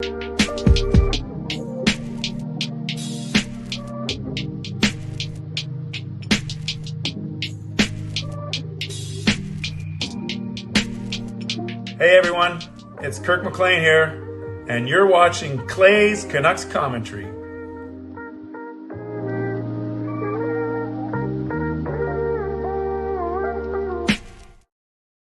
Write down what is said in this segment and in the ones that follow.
Hey everyone, it's Kirk McLean here, and you're watching Clay's Canucks Commentary.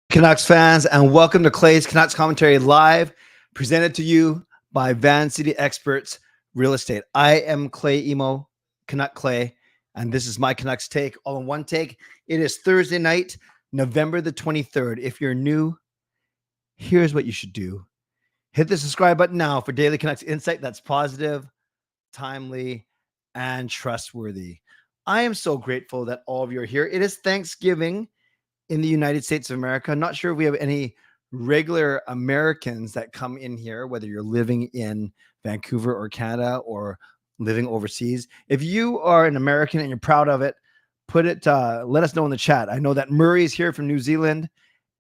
Canucks fans, and welcome to Clay's Canucks Commentary Live, presented to you by Van City Experts Real Estate. I am Clay Emo, Canuck Clay, and this is my Canucks take, all in one take. It is Thursday night, November the 23rd. If you're new, here's what you should do. Hit the subscribe button now for daily Canucks insight that's positive, timely, and trustworthy. I am so grateful that all of you are here. It is Thanksgiving in the United States of America. I'm not sure if we have any regular Americans that come in here, whether you're living in Vancouver or Canada or living overseas. If you are an American and you're proud of it, let us know in the chat. I know that Murray is here from New Zealand,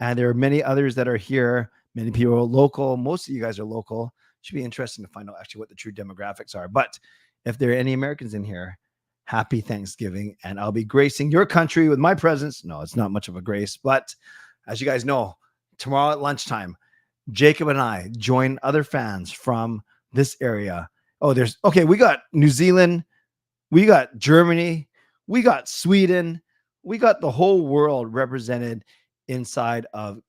and there are many others that are here. Many people are local. Most of you guys are local. Should be interesting to find out actually what the true demographics are. But if there are any Americans in here, happy Thanksgiving. And I'll be gracing your country with my presence. No, it's not much of a grace. But as you guys know, tomorrow at lunchtime, Jacob and I join other fans from this area. We got New Zealand. We got Germany. We got Sweden. We got the whole world represented inside of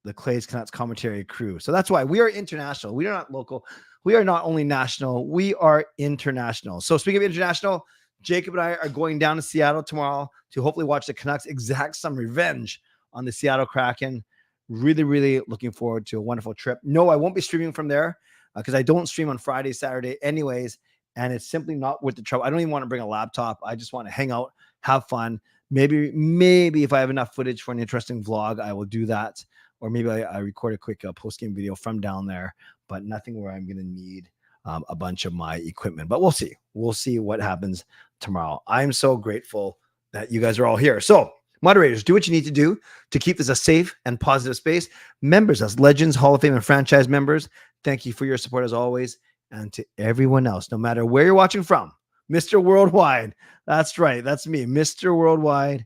the Clay's Canucks Commentary crew. So that's why we are international. We are not local. We are not only national, we are international. So speaking of international, Jacob and I are going down to Seattle tomorrow to hopefully watch the Canucks exact some revenge on the Seattle Kraken. Really, really looking forward to a wonderful trip. No, I won't be streaming from there because I don't stream on Friday, Saturday anyways, and it's simply not worth the trouble. I don't even want to bring a laptop. I just want to hang out, have fun. Maybe if I have enough footage for an interesting vlog, I will do that. Or maybe I record a quick post-game video from down there, but nothing where I'm going to need a bunch of my equipment. But we'll see. We'll see what happens tomorrow. I'm so grateful that you guys are all here. So moderators, do what you need to do to keep this a safe and positive space. Members, as legends, Hall of Fame, and franchise members, thank you for your support as always. And to everyone else, no matter where you're watching from, Mr. Worldwide. That's right. That's me, Mr. Worldwide.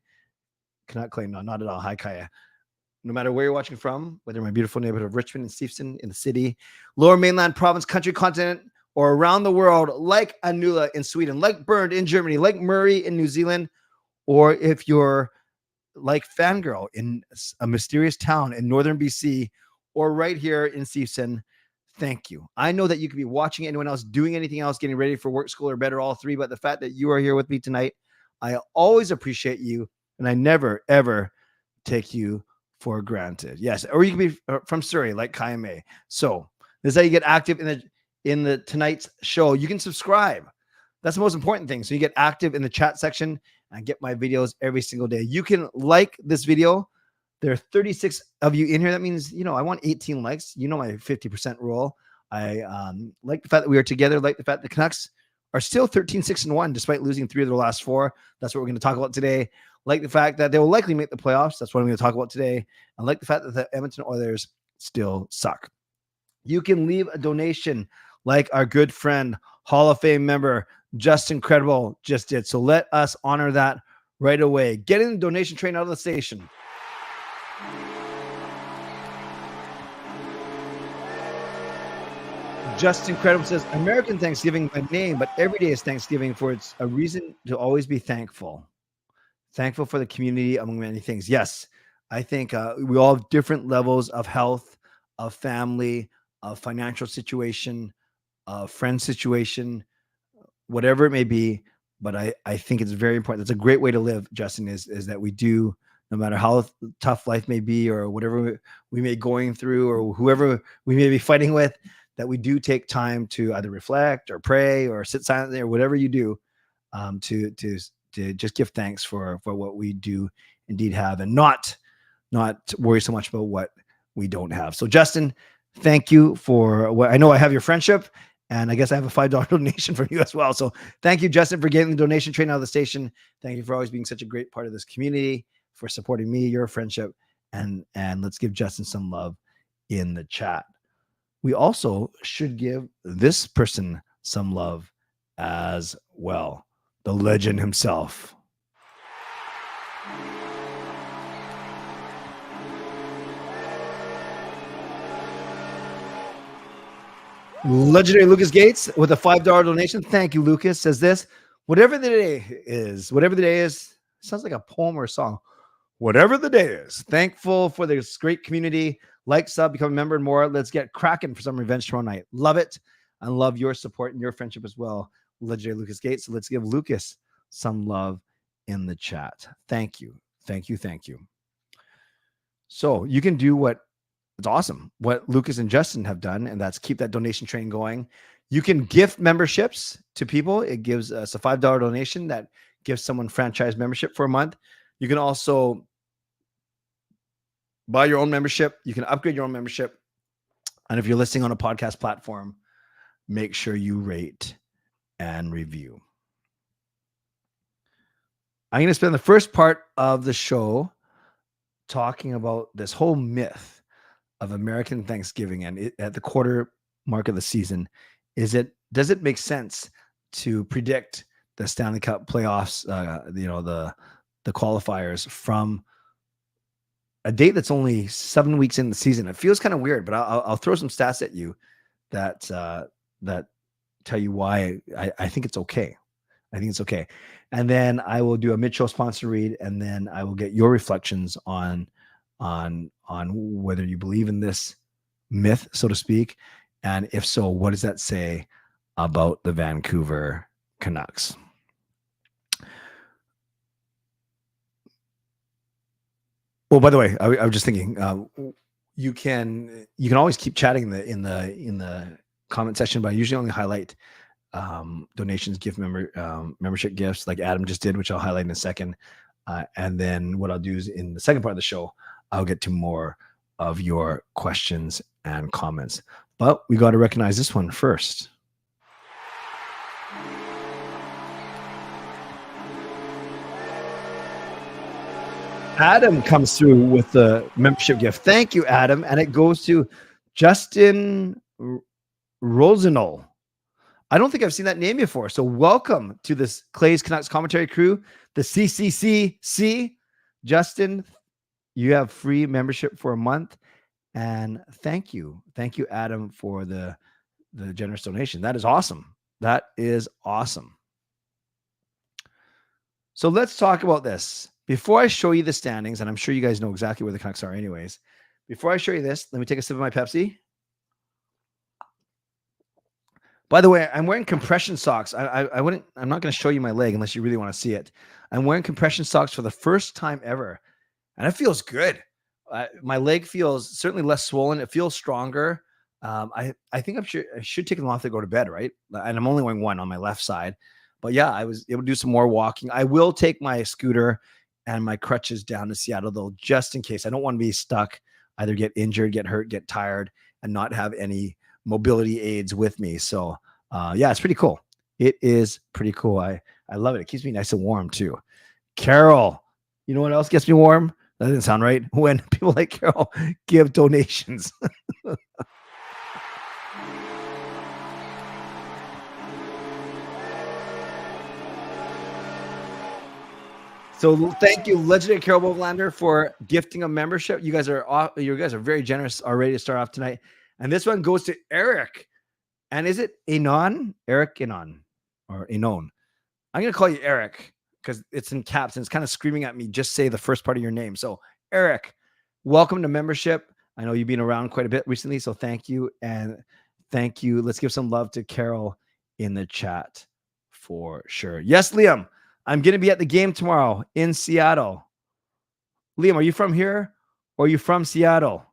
Cannot claim, no, not at all. Hi, Kaya. No matter where you're watching from, whether in my beautiful neighborhood of Richmond and Steveston in the city, Lower Mainland Province, country, continent, or around the world, like Anula in Sweden, like Bernd in Germany, like Murray in New Zealand, or if you're like Fangirl in a mysterious town in northern BC, or right here in Steveston, thank you. I know that you could be watching anyone else, doing anything else, getting ready for work, school, or bed, or all three, but the fact that you are here with me tonight, I always appreciate you, and I never, ever take you for granted. Yes, or you can be from Surrey, like Kaya May. So this is how you get active in the tonight's show. You can subscribe. That's the most important thing. So you get active in the chat section and get my videos every single day. You can like this video. There are 36 of you in here. That means, I want 18 likes. You know my 50% rule. I like the fact that we are together, like the fact that the Canucks are still 13-6-1, despite losing 3 of their last 4. That's what we're going to talk about today. Like the fact that they will likely make the playoffs. That's what I'm going to talk about today. And like the fact that the Edmonton Oilers still suck. You can leave a donation like our good friend, Hall of Fame member, Justin Credible just did. So let us honor that right away. Get in the donation train out of the station. Justin Credible says, American Thanksgiving by name, but every day is Thanksgiving for it's a reason to always be thankful. Thankful for the community, among many things. Yes, I think we all have different levels of health, of family, of financial situation, of friend situation, whatever it may be. But I think it's very important. That's a great way to live, Justin, is that we do, no matter how tough life may be or whatever we may be going through or whoever we may be fighting with, that we do take time to either reflect or pray or sit silently or whatever you do to just give thanks for what we do indeed have and not worry so much about what we don't have. So Justin, thank you for what I know. I have your friendship, and I guess I have a $5 donation from you as well. So thank you, Justin, for getting the donation train out of the station. Thank you for always being such a great part of this community, for supporting me, your friendship, and let's give Justin some love in the chat. we also should give this person some love as well. The legend himself. Legendary Lucas Gates with a $5 donation. Thank you, Lucas. Says this: whatever the day is, sounds like a poem or a song. Whatever the day is, thankful for this great community. Like, sub, become a member, and more. Let's get cracking for some revenge tomorrow night. Love it. And love your support and your friendship as well, Legendary Lucas Gates. So let's give Lucas some love in the chat. Thank you. Thank you. Thank you. So you can do what it's awesome what Lucas and Justin have done, and that's keep that donation train going. You can gift memberships to people. It gives us a $5 donation that gives someone franchise membership for a month. You can also buy your own membership. You can upgrade your own membership. And if you're listening on a podcast platform, make sure you rate and review. I'm going to spend the first part of the show talking about this whole myth of American Thanksgiving, and at the quarter mark of the season, does it make sense to predict the Stanley Cup playoffs, the qualifiers from a date that's only 7 weeks in the season? It feels kind of weird, but I'll throw some stats at you that tell you why I think it's okay. I think it's okay. And then I will do a mid-show sponsor read, and then I will get your reflections on whether you believe in this myth, so to speak, and if so, what does that say about the Vancouver Canucks? Well, by the way, I was just thinking, you can always keep chatting in the comment section, but I usually only highlight donations, membership gifts, like Adam just did, which I'll highlight in a second. And then what I'll do is in the second part of the show, I'll get to more of your questions and comments. But we got to recognize this one first. Adam comes through with the membership gift. Thank you, Adam. And it goes to Justin Rosenol. I don't think I've seen that name before. So welcome to this Clay's Canucks commentary crew, the CCC. Justin, you have free membership for a month. And thank you. Thank you, Adam, for the generous donation. That is awesome. That is awesome. So let's talk about this. Before I show you the standings, and I'm sure you guys know exactly where the Canucks are anyways. Before I show you this, let me take a sip of my Pepsi. By the way, I'm wearing compression socks. I'm not going to show you my leg unless you really want to see it. I'm wearing compression socks for the first time ever, and it feels good. My leg feels certainly less swollen. It feels stronger. I think I should take them off to go to bed, right? And I'm only wearing one on my left side. But yeah, I was able to do some more walking. I will take my scooter and my crutches down to Seattle, though, just in case. I don't want to be stuck, either get injured, get hurt, get tired, and not have any mobility aids with me. So yeah, it's pretty cool. It is pretty cool. I love it. It keeps me nice and warm too. Carol, you know what else gets me warm? That doesn't sound right. When people like Carol give donations. So thank you, legendary Carol Bovenlander, for gifting a membership. You guys are very generous already to start off tonight. And this one goes to Eric. And is it Anon? Eric Anon or Anon? I'm going to call you Eric because it's in caps and it's kind of screaming at me. Just say the first part of your name. So Eric, welcome to membership. I know you've been around quite a bit recently, so thank you. And thank you. Let's give some love to Carol in the chat for sure. Yes, Liam, I'm going to be at the game tomorrow in Seattle. Liam, are you from here or are you from Seattle?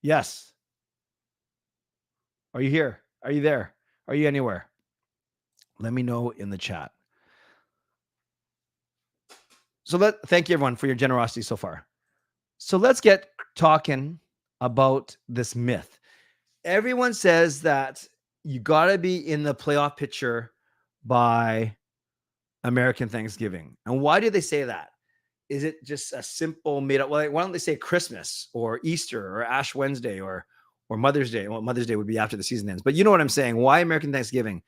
Yes. Are you here? Are you there? Are you anywhere? Let me know in the chat. So thank you everyone for your generosity so far. So let's get talking about this myth. Everyone says that you got to be in the playoff picture by American Thanksgiving. And why do they say that? is it just a simple made up? Well, like, why don't they say Christmas or Easter or Ash Wednesday or Mother's Day? Well, Mother's Day would be after the season ends, but you know what I'm saying. Why American Thanksgiving?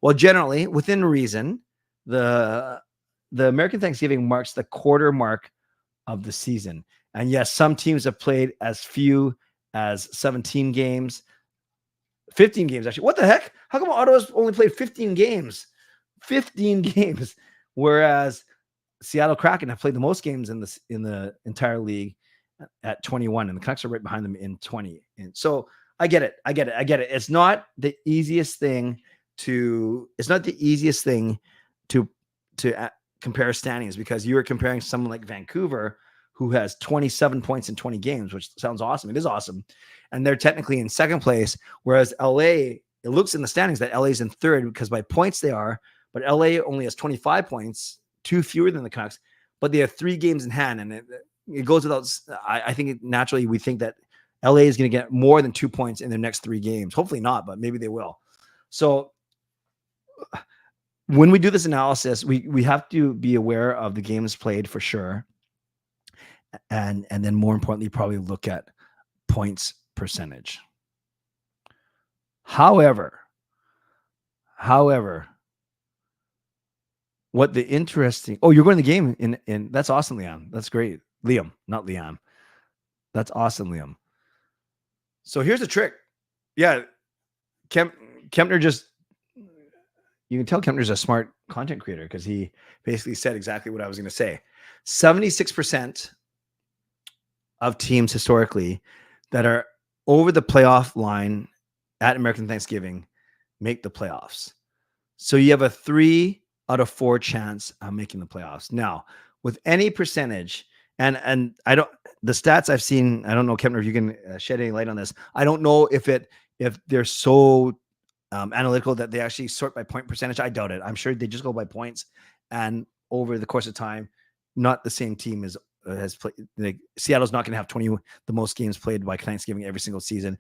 Well, generally within reason, the American Thanksgiving marks the quarter mark of the season. And yes, some teams have played as few as 17 games, 15 games actually. What the heck? How come Ottawa's only played 15 games? 15 games, whereas Seattle Kraken have played the most games in the entire league at 21, and the Canucks are right behind them in 20. And so I get it. It's not the easiest thing to compare standings, because you are comparing someone like Vancouver, who has 27 points in 20 games, which sounds awesome. It is awesome. And they're technically in second place, whereas LA, it looks in the standings that LA is in third, because by points they are, but LA only has 25 points, 2 fewer than the Canucks, but they have 3 games in hand. And it goes without, I think naturally we think that LA is going to get more than 2 points in their next 3 games. Hopefully not, but maybe they will. So when we do this analysis, we have to be aware of the games played for sure. And then more importantly, probably look at points percentage. However, what the interesting, you're going to the game in that's awesome, Liam. That's great. Liam, not Liam. That's awesome, Liam. So here's the trick. Yeah. Kempner you can tell Kempner's a smart content creator, because he basically said exactly what I was going to say. 76% of teams historically that are over the playoff line at American Thanksgiving make the playoffs. So you have a 3 out of 4 chance of making the playoffs. Now, with any percentage, and I don't, the stats I've seen, I don't know, Kempner, if you can shed any light on this. I don't know if they're so analytical that they actually sort by point percentage. I doubt it. I'm sure they just go by points, and over the course of time, not the same team has played. Like, Seattle's not going to have the most games played by Thanksgiving every single season.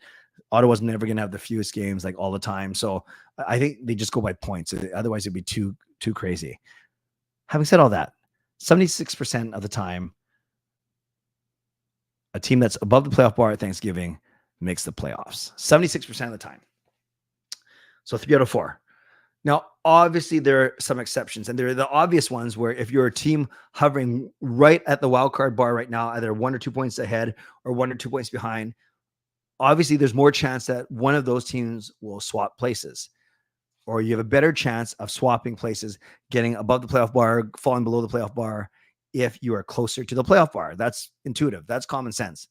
Ottawa's never going to have the fewest games like all the time. So I think they just go by points. Otherwise it'd be too crazy. Having said all that, 76% of the time, a team that's above the playoff bar at Thanksgiving makes the playoffs. 76% of the time. So 3 out of 4. Now, obviously, there are some exceptions, and there are the obvious ones where if you're a team hovering right at the wild card bar right now, either 1 or 2 points ahead or 1 or 2 points behind, obviously there's more chance that one of those teams will swap places, or you have a better chance of swapping places, getting above the playoff bar, falling below the playoff bar if you are closer to the playoff bar. That's intuitive. That's common sense.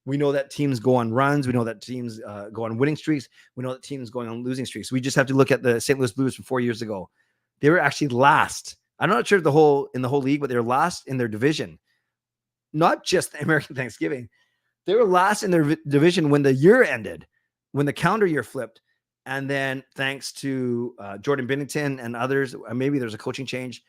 We know that teams go on runs. We know that teams go on winning streaks. We know that teams going on losing streaks. We just have to look at the St. Louis Blues from 4 years ago. They were actually last. I'm not sure if in the whole league, but they were last in their division. Not just the American Thanksgiving. They were last in their division when the year ended, when the calendar year flipped. And then thanks to Jordan Binnington and others, maybe there's a coaching change,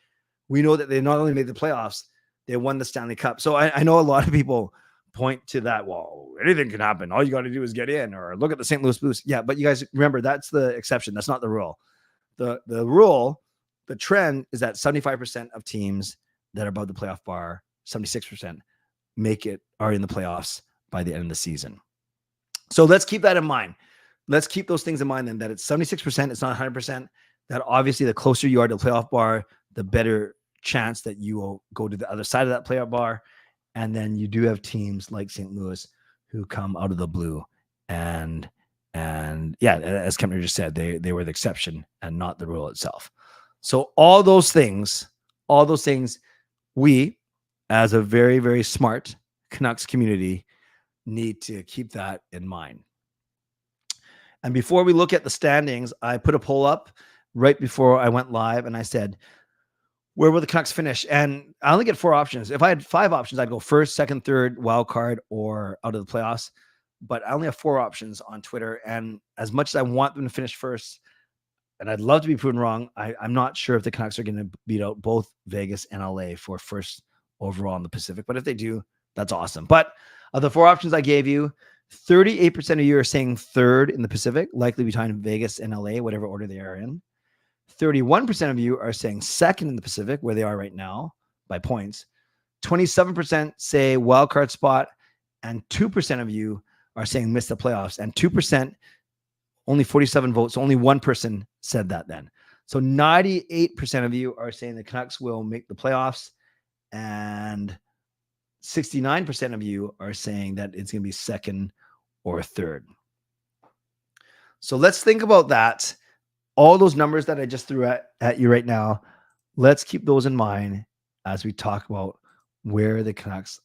we know that they not only made the playoffs, they won the Stanley Cup. So I know a lot of people point to that. Well, anything can happen. All you got to do is get in, or look at the St. Louis Blues. Yeah, but you guys remember, that's the exception. That's not the rule. The rule, the trend is that 75% of teams that are above the playoff bar, 76% are in the playoffs by the end of the season. So let's keep that in mind. Let's keep those things in mind then, that it's 76%. It's not 100%. That obviously the closer you are to the playoff bar, the better chance that you will go to the other side of that playoff bar. And then you do have teams like St. Louis who come out of the blue, and yeah, as Kempner just said, they were the exception and not the rule itself. So all those things, we, as a very, very smart Canucks community, need to keep that in mind. And before we look at the standings, I put a poll up right before I went live, and I said, where will the Canucks finish? And I only get 4 options. If I had 5 options, I'd go first, second, third, wild card, or out of the playoffs. But I only have 4 options on Twitter. And as much as I want them to finish first, and I'd love to be proven wrong, I'm not sure if the Canucks are going to beat out both Vegas and LA for first overall in the Pacific. But if they do, that's awesome. But of the 4 options I gave you, 38% of you are saying third in the Pacific, likely behind Vegas and LA, whatever order they are in. 31% of you are saying second in the Pacific, where they are right now by points. 27% say wild card spot, and 2% of you are saying miss the playoffs. And 2%, only 47 votes. Only one person said that then. So 98% of you are saying the Canucks will make the playoffs, and 69% of you are saying that it's going to be second or third. So let's think about that. All those numbers that I just threw at you right now, let's keep those in mind as we talk about where the Canucks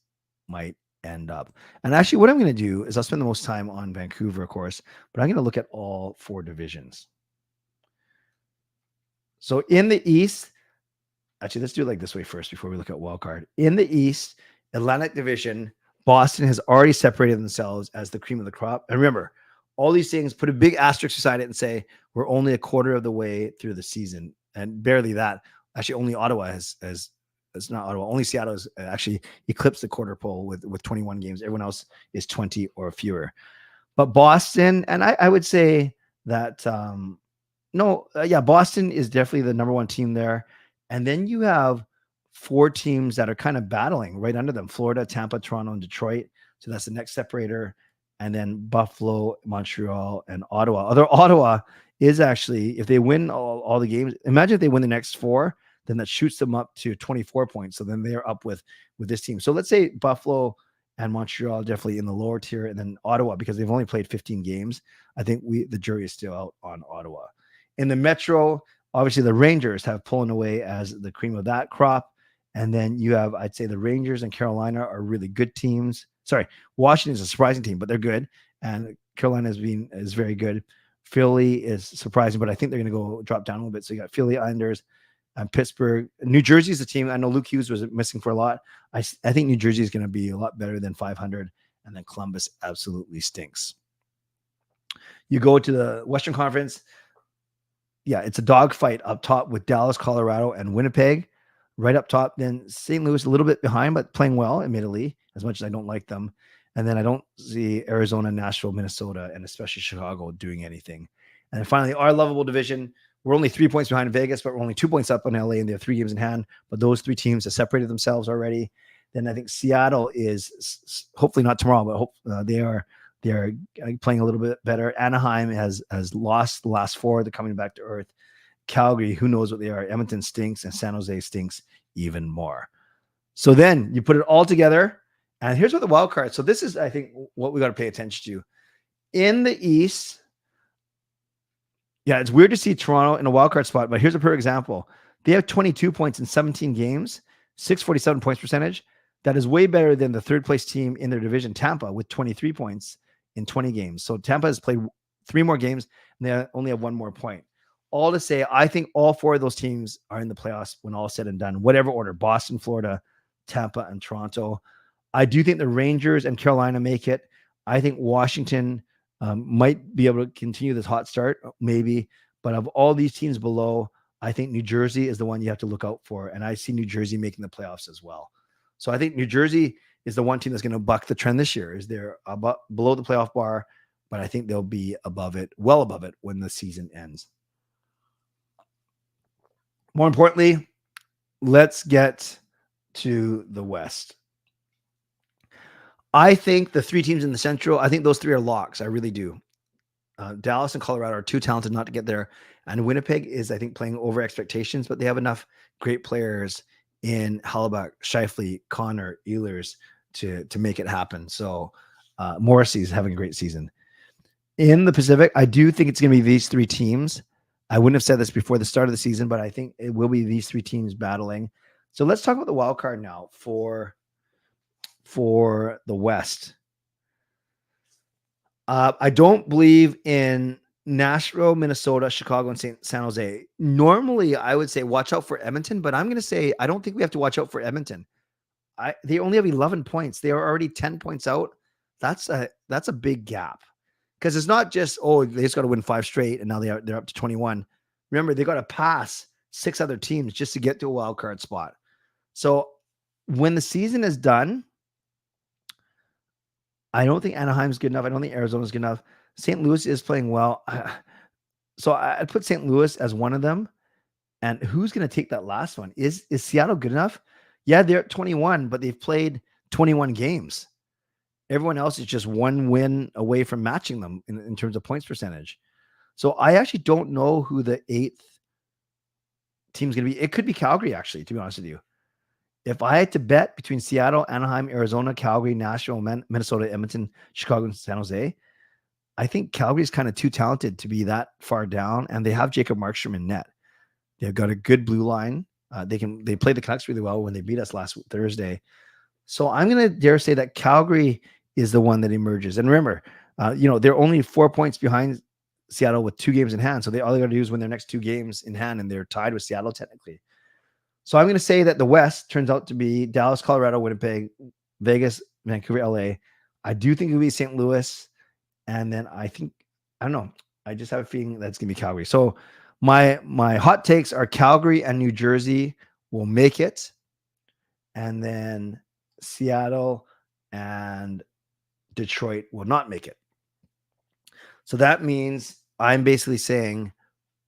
might end up. And actually, what I'm going to do is I'll spend the most time on Vancouver, of course, but I'm going to look at all 4 divisions. So in the East, actually, let's do it like this way first before we look at wild card. In the East, Atlantic Division, Boston has already separated themselves as the cream of the crop. And remember, all these things, put a big asterisk beside it and say we're only a quarter of the way through the season, and barely that. Actually, only Ottawa has it's not Ottawa. Only Seattle has actually eclipsed the quarter pole with 21 games. Everyone else is 20 or fewer. But Boston, and I would say that Boston is definitely the number 1 team there. And then you have 4 teams that are kind of battling right under them: Florida, Tampa, Toronto, and Detroit. So that's the next separator. And then Buffalo, Montreal, and Ottawa. Although Ottawa is actually, if they win all the games, imagine if they win the next 4, then that shoots them up to 24 points. So then they're up with this team. So let's say Buffalo and Montreal definitely in the lower tier, and then Ottawa, because they've only played 15 games. I think the jury is still out on Ottawa. In the Metro, obviously the Rangers have pullen away as the cream of that crop. And then you have, I'd say the Rangers and Carolina are really good teams. Sorry, Washington is a surprising team, but they're good. And Carolina is very good. Philly is surprising, but I think they're going to go drop down a little bit. So you got Philly, Islanders, and Pittsburgh. New Jersey is a team. I know Luke Hughes was missing for a lot. I think New Jersey is going to be a lot better than 500. And then Columbus absolutely stinks. You go to the Western Conference. Yeah, it's a dogfight up top with Dallas, Colorado, and Winnipeg. Right up top, then St. Louis a little bit behind, but playing well, admittedly, as much as I don't like them. And then I don't see Arizona, Nashville, Minnesota, and especially Chicago doing anything. And then finally, our lovable division, we're only 3 points behind Vegas, but we're only 2 points up on LA, and they have 3 games in hand. But those 3 teams have separated themselves already. Then I think Seattle is hopefully not tomorrow, but they are playing a little bit better. Anaheim has lost the last 4. They're coming back to earth. Calgary, who knows what they are. Edmonton stinks, and San Jose stinks even more. So then you put it all together, and here's what the wild card. So this is, I think, what we got to pay attention to. In the East, yeah, it's weird to see Toronto in a wild card spot, but here's a perfect example. They have 22 points in 17 games, 647 points percentage. That is way better than the 3rd place team in their division, Tampa, with 23 points in 20 games. So Tampa has played 3 more games, and they only have 1 more point. All to say, I think all 4 of those teams are in the playoffs when all is said and done, whatever order: Boston, Florida, Tampa, and Toronto. I do think the Rangers and Carolina make it. I think Washington might be able to continue this hot start, maybe. But of all these teams below, I think New Jersey is the one you have to look out for. And I see New Jersey making the playoffs as well. So I think New Jersey is the one team that's going to buck the trend this year. Is they're below the playoff bar, but I think they'll be above it, well above it, when the season ends. More importantly, let's get to the West. I think the 3 teams in the Central, I think those 3 are locks. I really do. Dallas and Colorado are too talented not to get there. And Winnipeg is, I think, playing over expectations, but they have enough great players in Hellebuyck, Scheifele, Connor, Ehlers to make it happen. So Morrissey is having a great season. In the Pacific, I do think it's going to be these 3 teams. I wouldn't have said this before the start of the season, but I think it will be these 3 teams battling. So let's talk about the wild card now for the West. I don't believe in Nashville, Minnesota, Chicago, and San Jose. Normally, I would say watch out for Edmonton, but I'm going to say I don't think we have to watch out for Edmonton. They only have 11 points. They are already 10 points out. That's a big gap. Because it's not just, they just got to win 5 straight, and now they're up to 21. Remember, they got to pass 6 other teams just to get to a wild card spot. So when the season is done, I don't think Anaheim's good enough. I don't think Arizona's good enough. St. Louis is playing well. So I'd put St. Louis as one of them. And who's going to take that last one? Is Seattle good enough? Yeah, they're at 21, but they've played 21 games. Everyone else is just one win away from matching them in terms of points percentage. So I actually don't know who the 8th team's going to be. It could be Calgary, actually, to be honest with you. If I had to bet between Seattle, Anaheim, Arizona, Calgary, Nashville, Minnesota, Edmonton, Chicago, and San Jose, I think Calgary is kind of too talented to be that far down, and they have Jacob Markstrom in net. They've got a good blue line. They play the Canucks really well when they beat us last Thursday. So I'm going to dare say that Calgary is the one that emerges. And remember, they're only 4 points behind Seattle with 2 games in hand. So all they got to do is win their next 2 games in hand, and they're tied with Seattle technically. So I'm going to say that the West turns out to be Dallas, Colorado, Winnipeg, Vegas, Vancouver, LA. I do think it'll be St. Louis. And then I don't know. I just have a feeling that's going to be Calgary. So my hot takes are Calgary and New Jersey will make it. And then Seattle and Detroit will not make it. So that means I'm basically saying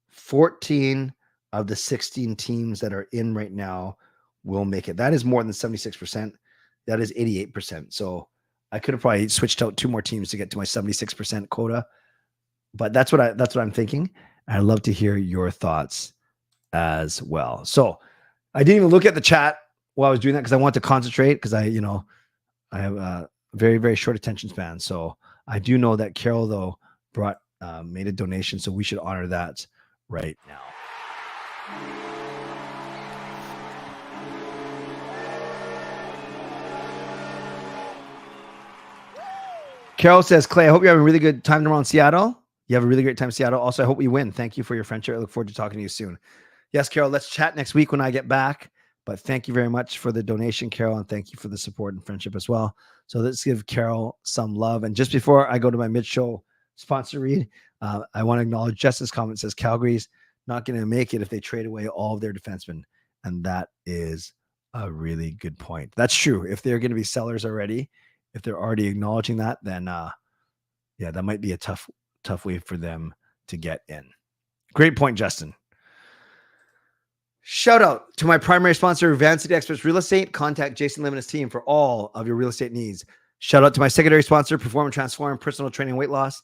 14 of the 16 teams that are in right now will make it. That is more than 76%. That is 88%. So I could have probably switched out 2 more teams to get to my 76% quota, but that's what I'm thinking. And I'd love to hear your thoughts as well. So I didn't even look at the chat while I was doing that because I want to concentrate because I have a very, very short attention span. So I do know that Carol though made a donation, so we should honor that right now. Carol says, Clay, I hope you have a really good time tomorrow in Seattle. You have a really great time in Seattle. Also, I hope we win. Thank you for your friendship. I look forward to talking to you soon. Yes, Carol, let's chat next week when I get back. But thank you very much for the donation, Carol, and thank you for the support and friendship as well. So let's give Carol some love. And just before I go to my mid-show sponsor read, I want to acknowledge Jess's comment. Says Calgary's not going to make it if they trade away all of their defensemen. And that is a really good point. That's true. If they're going to be sellers already, if they're already acknowledging that, then that might be a tough way for them to get in. Great point, Justin. Shout out to my primary sponsor, Van City Experts Real Estate. Contact Jason Lim and his team for all of your real estate needs. Shout out to my secondary sponsor, Perform and Transform Personal Training Weight Loss.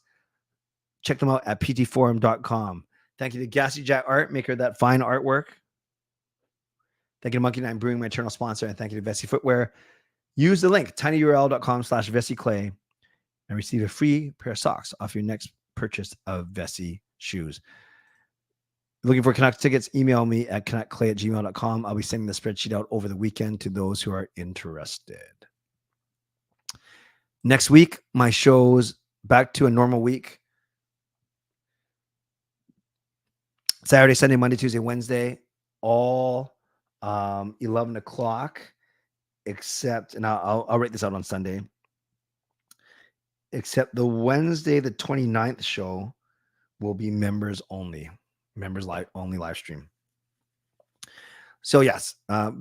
Check them out at ptforum.com. Thank you to Gassy Jack Art, maker of that fine artwork. Thank you to Monkey Nine Brewing, my eternal sponsor. And thank you to Vessi Footwear. Use the link, tinyurl.com/VessiClay, and receive a free pair of socks off your next purchase of Vessi shoes. Looking for Canucks tickets, email me at canuckclay@gmail.com. I'll be sending the spreadsheet out over the weekend to those who are interested. Next week, my show's back to a normal week. Saturday, Sunday, Monday, Tuesday, Wednesday, all 11 o'clock, except, and I'll write this out on Sunday, except the Wednesday, the 29th show will be members only. Members only live stream. So yes,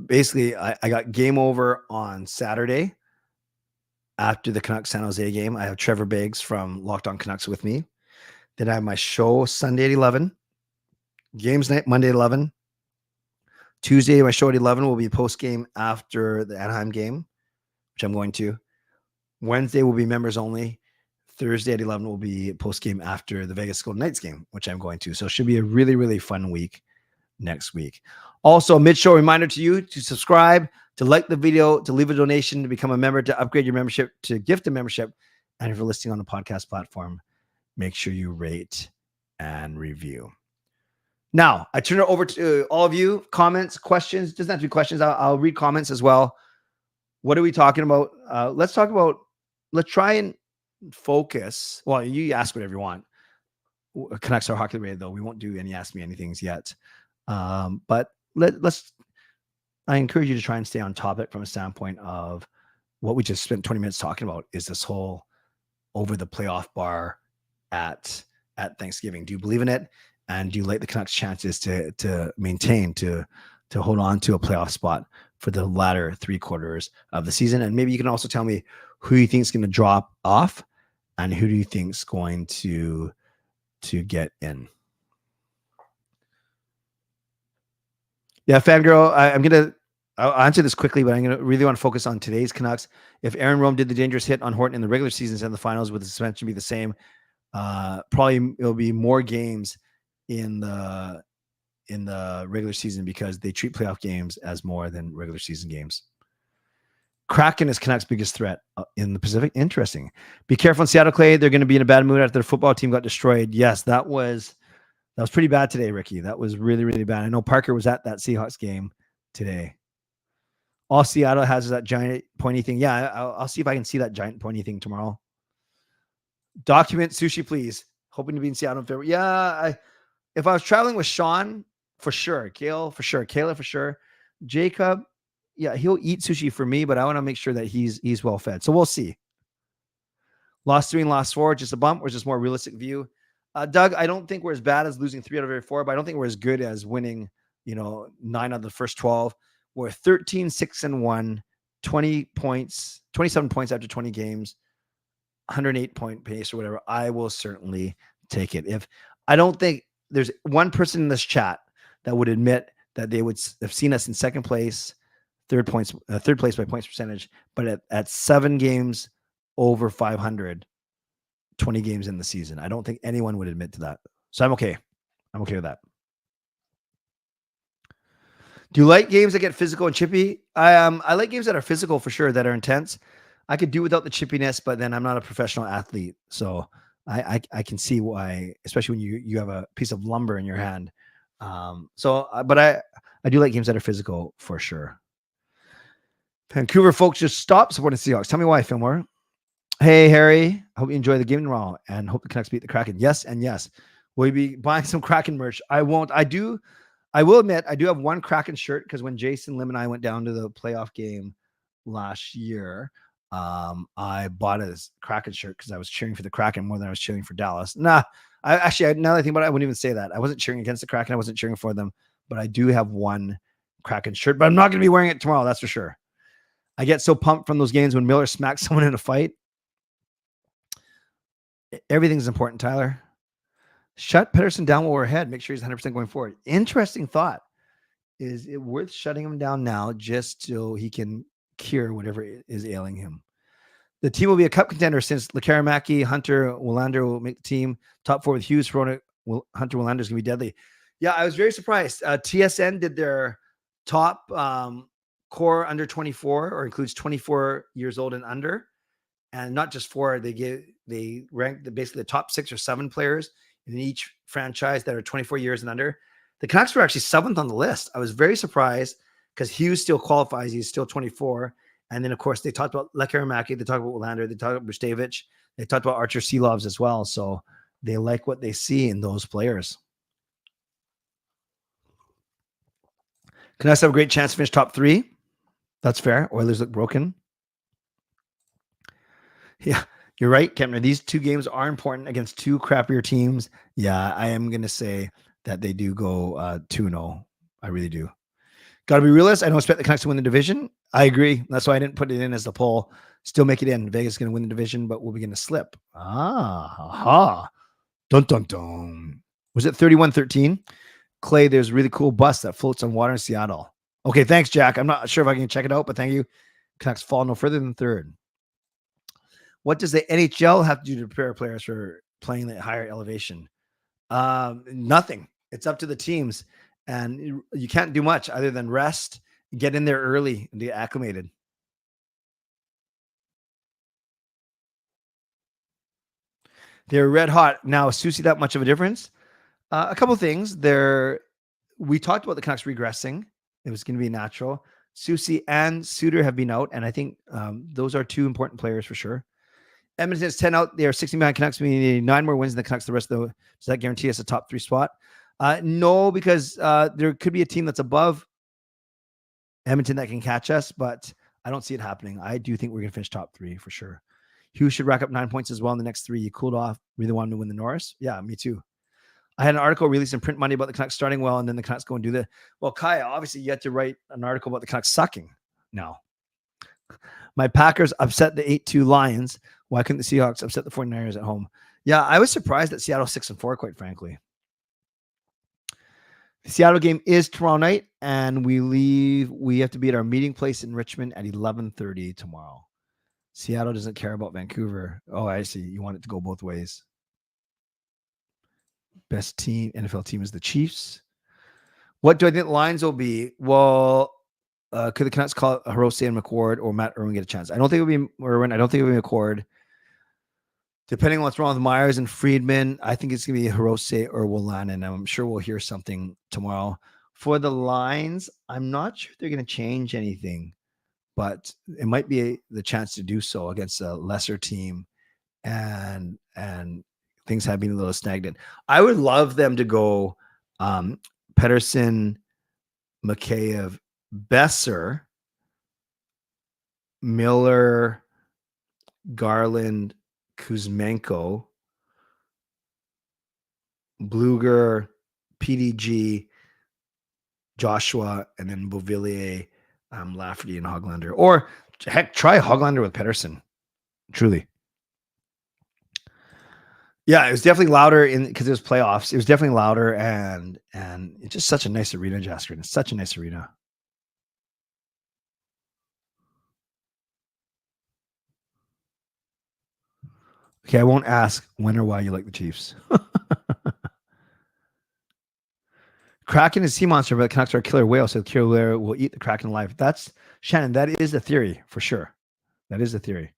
basically I got game over on Saturday after the Canucks San Jose game. I have Trevor Beggs from Locked On Canucks with me. Then I have my show Sunday at 11, games night Monday at 11. Tuesday, my show at 11 will be post game after the Anaheim game, which I'm going to. Wednesday will be members only. Thursday at 11 will be post game after the Vegas Golden Knights game, which I'm going to. So it should be a really, really fun week next week. Also, mid-show reminder to you to subscribe, to like the video, to leave a donation, to become a member, to upgrade your membership, to gift a membership. And if you're listening on the podcast platform, make sure you rate and review. Now, I turn it over to all of you. Comments, questions. Doesn't have to be questions. I'll read comments as well. What are we talking about? Let's try and focus. Well, you ask whatever you want. Canucks are hockey related, though. We won't do any Ask Me Anythings yet. But I encourage you to try and stay on topic from a standpoint of what we just spent 20 minutes talking about is this whole over the playoff bar at Thanksgiving. Do you believe in it? And do you like the Canucks' chances to maintain, to hold on to a playoff spot for the latter 3 quarters of the season? And maybe you can also tell me who you think is going to drop off and who do you think is going to get in. Yeah, Fangirl, I'm going to I'll answer this quickly, but I'm going to really want to focus on today's Canucks. If Aaron Rome did the dangerous hit on Horton in the regular season and the finals, would the suspension be the same? Probably it'll be more games in the regular season because they treat playoff games as more than regular season games. Kraken is Canucks' biggest threat in the Pacific. Interesting. Be careful in Seattle, Clay. They're going to be in a bad mood after their football team got destroyed. Yes, that was pretty bad today, Ricky. That was really, really bad. I know Parker was at that Seahawks game today. All Seattle has is that giant pointy thing. Yeah, I'll see if I can see that giant pointy thing tomorrow. Document sushi, please. Hoping to be in Seattle in February. Yeah, if I was traveling with Sean, for sure. Kale, for sure. Kayla, for sure. Jacob, yeah, he'll eat sushi for me, but I want to make sure that he's well fed. So we'll see. Lost 3 and lost 4, just a bump, or just more realistic view. Doug, I don't think we're as bad as losing 3 out of every 4, but I don't think we're as good as winning, 9 out of the first 12. We're 13, 6 and 1, 20 points, 27 points after 20 games, 108 point pace or whatever. I will certainly take it. If I don't think there's one person in this chat that would admit that they would have seen us in second place, third place by points percentage, but at 7 games over 500, 20 games in the season. I don't think anyone would admit to that. So I'm okay. I'm okay with that. Do you like games that get physical and chippy? I like games that are physical for sure, that are intense. I could do without the chippiness, but then I'm not a professional athlete. So I can see why, especially when you have a piece of lumber in your hand. But I do like games that are physical for sure. Vancouver folks, just stop supporting Seahawks. Tell me why, Fillmore. Hey, Harry. I hope you enjoy the game tomorrow and hope the Canucks beat the Kraken. Yes, and yes. Will you be buying some Kraken merch? I won't. I will admit, I do have one Kraken shirt because when Jason Lim and I went down to the playoff game last year, I bought a Kraken shirt because I was cheering for the Kraken more than I was cheering for Dallas. Now that I think about it, I wouldn't even say that. I wasn't cheering against the Kraken. I wasn't cheering for them, but I do have one Kraken shirt, but I'm not going to be wearing it tomorrow. That's for sure. I get so pumped from those games when Miller smacks someone in a fight. Everything's important, Tyler. Shut Pettersson down while we're ahead. Make sure he's 100% going forward. Interesting thought. Is it worth shutting him down now just so he can cure whatever is ailing him? The team will be a cup contender since Lekaramaki, Hunter, Willander will make the team. Top 4 with Hughes, Verona, Hunter, Willander is going to be deadly. Yeah, I was very surprised. TSN did their top core under 24, or includes 24 years old and under. And not just 4, they ranked basically the top 6 or 7 players in each franchise that are 24 years and under. The Canucks were actually 7th on the list. I was very surprised because Hughes still qualifies. He's still 24. And then, of course, they talked about Lekaramaki. They talked about Willander. They talked about Bustevich. They talked about Archer Seelovs as well. So they like what they see in those players. Canucks have a great chance to finish top 3. That's fair. Oilers look broken. Yeah, you're right, Kempner. These 2 games are important against 2 crappier teams. Yeah, I am going to say that they do go 2-0. I really do. Got to be realistic. I don't expect the Canucks to win the division. I agree. That's why I didn't put it in as the poll. Still make it in. Vegas is going to win the division, but we'll begin to slip. Dun, dun, dun. Was it 31-13? Clay, there's a really cool bus that floats on water in Seattle. Okay, thanks, Jack. I'm not sure if I can check it out, but thank you. Canucks fall no further than 3rd. What does the NHL have to do to prepare players for playing at higher elevation? Nothing. It's up to the teams. And you can't do much other than rest, get in there early, and get acclimated. They're red hot. Now, is Susie that much of a difference? A couple of things. We talked about the Canucks regressing. It was going to be natural. Susie and Suter have been out, and I think those are 2 important players for sure. Edmonton is 10 out. They are 60 behind Canucks. We need 9 more wins than the Canucks. The rest of the, does that guarantee us a top 3 spot? No, because there could be a team that's above Edmonton that can catch us, but I don't see it happening. I do think we're going to finish top 3 for sure. Hughes should rack up 9 points as well in the next 3. You cooled off. Really wanted to win the Norris. Yeah, me too. I had an article released in Print Money about the Canucks starting well, and then the Canucks go and do the. Well, Kaya, obviously you had to write an article about the Canucks sucking now. My Packers upset the 8-2 Lions. Why couldn't the Seahawks upset the 49ers at home? Yeah, I was surprised that Seattle 6-4, quite frankly. The Seattle game is tomorrow night, and we have to be at our meeting place in Richmond at 11:30 tomorrow. Seattle doesn't care about Vancouver. Oh, I see. You want it to go both ways. Best team, NFL team, is the Chiefs. What do I think the lines will be? Well, could the Canucks call it Hirose and McCord or Matt Irwin get a chance? I don't think it'll be Irwin. I don't think it'll be McCord. Depending on what's wrong with Myers and Friedman, I think it's going to be Hirose or Bovenlander, and I'm sure we'll hear something tomorrow. For the lines, I'm not sure they're going to change anything, but it might be the chance to do so against a lesser team, and things have been a little stagnant. I would love them to go Pettersson, Mikheyev, Besser, Miller, Garland, Kuzmenko, Bluger, PDG, Joshua, and then Beauvillier, Lafferty, and Hoglander. Or heck, try Hoglander with Pettersson. Truly. Yeah, it was definitely louder because it was playoffs. It was definitely louder, and it's just such a nice arena, Jasper. It's such a nice arena. Okay, I won't ask when or why you like the Chiefs. Kraken is sea monster, but the Canucks are a killer whale, so the killer whale will eat the Kraken alive. That's Shannon. That is the theory for sure. That is the theory.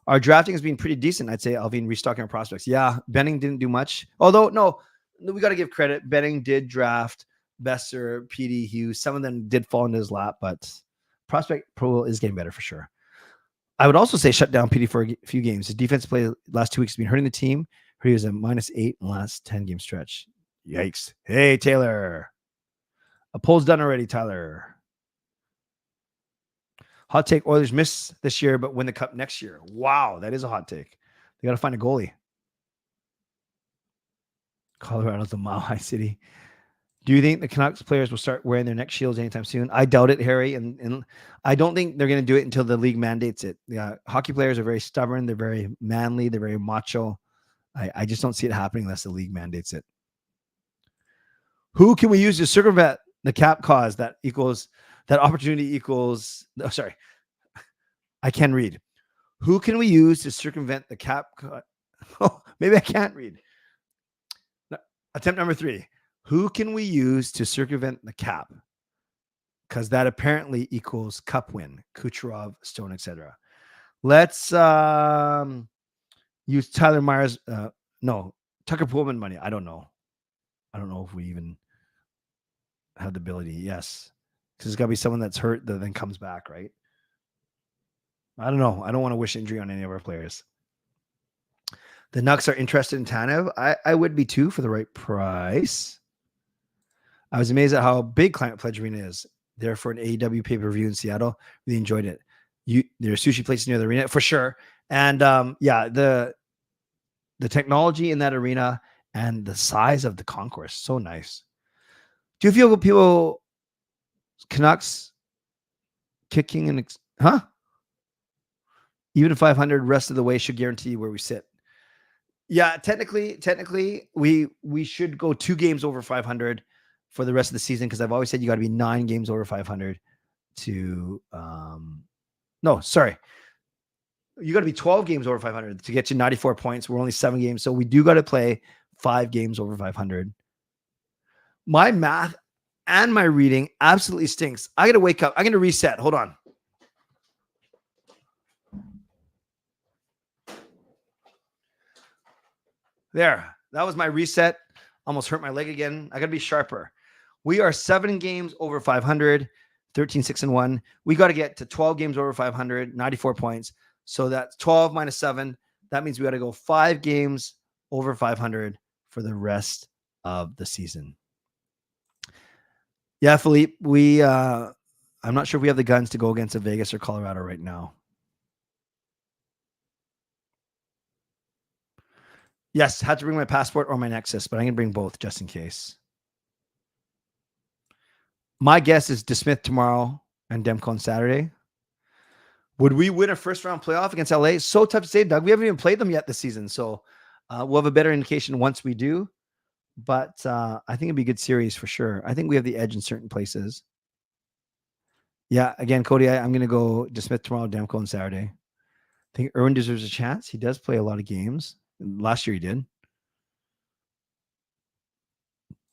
Our drafting has been pretty decent, I'd say. Alvin restocking our prospects. Yeah, Benning didn't do much. Although, no, we got to give credit. Benning did draft Besser, PD, Hughes. Some of them did fall into his lap, but prospect pool is getting better for sure. I would also say shut down PD for a few games. His defense play last 2 weeks has been hurting the team. He was a -8 in the last 10-game stretch. Yikes. Hey, Taylor. A poll's done already, Tyler. Hot take, Oilers miss this year, but win the cup next year. Wow, that is a hot take. They got to find a goalie. Colorado's a mile-high city. Do you think the Canucks players will start wearing their neck shields anytime soon? I doubt it, Harry. And I don't think they're going to do it until the league mandates it. Yeah, hockey players are very stubborn. They're very manly. They're very macho. I just don't see it happening unless the league mandates it. Who can we use to circumvent the cap cause that opportunity equals? Oh, sorry. I can read. Who can we use to circumvent the cap? Oh, maybe I can't read. Attempt number 3. Who can we use to circumvent the cap? Because that apparently equals cup win. Kucherov, Stone, etc. Let's use Tyler Myers. No, Tucker Pullman money. I don't know. I don't know if we even have the ability. Yes. Because it's got to be someone that's hurt that then comes back, right? I don't know. I don't want to wish injury on any of our players. The Nucks are interested in Tanev. I would be too for the right price. I was amazed at how big Climate Pledge Arena is. There for an AEW pay-per-view in Seattle. Really enjoyed it. There are sushi places near the arena for sure. And yeah, the technology in that arena and the size of the concourse, so nice. Do you feel people Canucks kicking and even at 500 rest of the way should guarantee where we sit? Yeah, technically we should go 2 games over 500 for the rest of the season, because I've always said you got to be 9 games over 500 to no, sorry. You got to be 12 games over 500 to get you 94 points. We're only 7 games, so we do got to play 5 games over 500. My math and my reading absolutely stinks. I got to wake up. I'm going to reset. Hold on. There. That was my reset. Almost hurt my leg again. I got to be sharper. We are 7 games over 500, 13, 6-1. We got to get to 12 games over 500, 94 points. So that's 12 minus 7. That means we got to go 5 games over 500 for the rest of the season. Yeah, Philippe, I'm not sure if we have the guns to go against a Vegas or Colorado right now. Yes, had to bring my passport or my Nexus, but I'm going to bring both just in case. My guess is DeSmith tomorrow and Demko on Saturday. Would we win a first-round playoff against LA? So tough to say, Doug. We haven't even played them yet this season, so we'll have a better indication once we do. but I think it'd be a good series for sure. I think we have the edge in certain places. Yeah, again, Cody, I'm going to go DeSmith tomorrow, Demko on Saturday. I think Irwin deserves a chance. He does play a lot of games. Last year he did.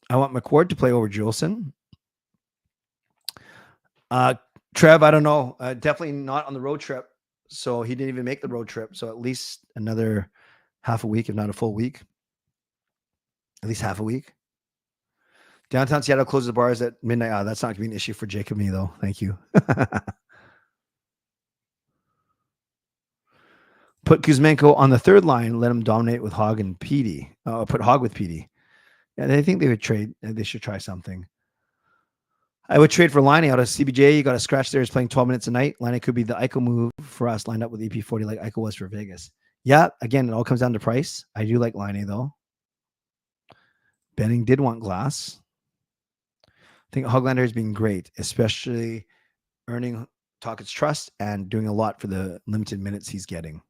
I want McCord to play over Juleson. Trev, I don't know. Definitely not on the road trip. So he didn't even make the road trip. So at least another half a week, if not a full week. At least half a week. Downtown Seattle closes the bars at midnight. That's not going to be an issue for Jake and me, though. Thank you. Put Kuzmenko on the third line. Let him dominate with Hogg and Petey. Put Hogg with Petey. Yeah, they think they would trade. They should try something. I would trade for Liney out of CBJ. You got a scratch there. He's playing 12 minutes a night. Liney could be the Eichel move for us, lined up with EP40 like Eichel was for Vegas. Yeah, again, it all comes down to price. I do like Liney, though. Benning did want Glass. I think Hoglander has been great, especially earning Tocchet's trust and doing a lot for the limited minutes he's getting.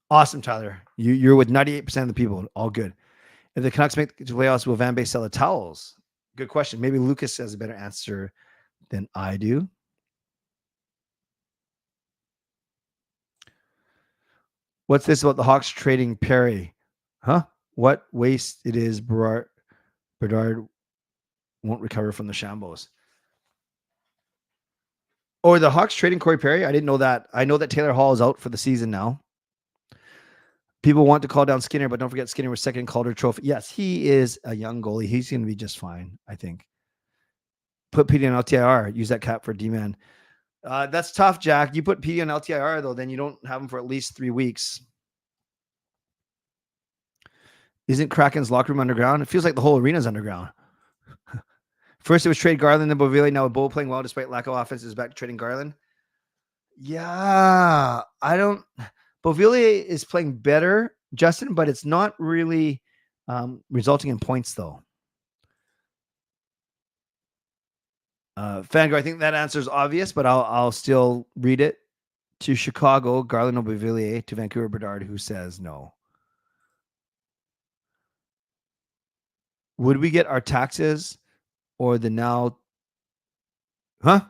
Awesome, Tyler. You're with 98% of the people. All good. If the Canucks make the playoffs, will Van Bay sell the towels? Good question. Maybe Lucas has a better answer than I do. What's this about the Hawks trading Perry? Huh? What waste it is Bedard won't recover from the shambles. Or the Hawks trading Corey Perry? I didn't know that. I know that Taylor Hall is out for the season now. People want to call down Skinner, but don't forget Skinner was second Calder Trophy. Yes, he is a young goalie. He's going to be just fine, I think. Put PD on LTIR. Use that cap for D-man. That's tough, Jack. You put PD on LTIR, though, then you don't have him for at least 3 weeks. Isn't Kraken's locker room underground? It feels like the whole arena's underground. First, it was trade Garland and Beauvillier. Now, with Bo playing well despite lack of offense, is back to trading Garland. Yeah, I don't... Beauvillier is playing better, Justin, but it's not really resulting in points, though. Fangirl, I think that answer is obvious, but I'll still read it. To Chicago, Garland or Beauvillier. To Vancouver, Bedard, who says no. Would we get our taxes or the now? Huh?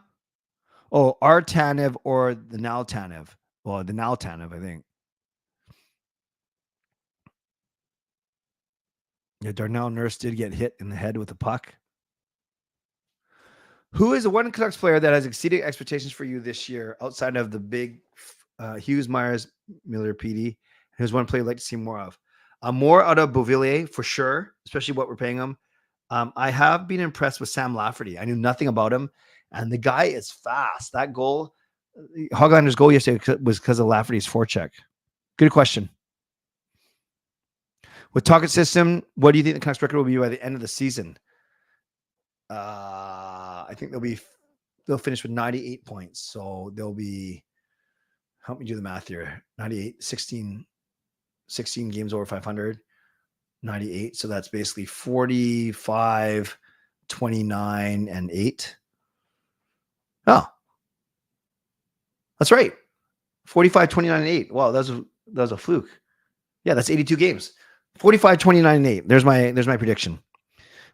Oh, our Tanev or the now Tanev? Well, the now Tanev, I think. Yeah, Darnell Nurse did get hit in the head with a puck. Who is the one Canucks player that has exceeded expectations for you this year outside of the big Hughes, Myers, Miller, PD? Who's one player you'd like to see more of? More out of Beauvillier for sure, especially what we're paying him. I have been impressed with Sam Lafferty. I knew nothing about him, and the guy is fast. That goal, Hoglander's goal yesterday was because of Lafferty's forecheck. Good question. With Tocchet's system, what do you think the Canucks record will be by the end of the season? I think they'll finish with 98 points. So they'll be, help me do the math here. 98, 16 games over 500, 98. So that's basically 45, 29, and 8. Oh, that's right. 45, 29, and 8. Wow, that was a fluke. Yeah, that's 82 games. 45, 29, and 8. There's my prediction.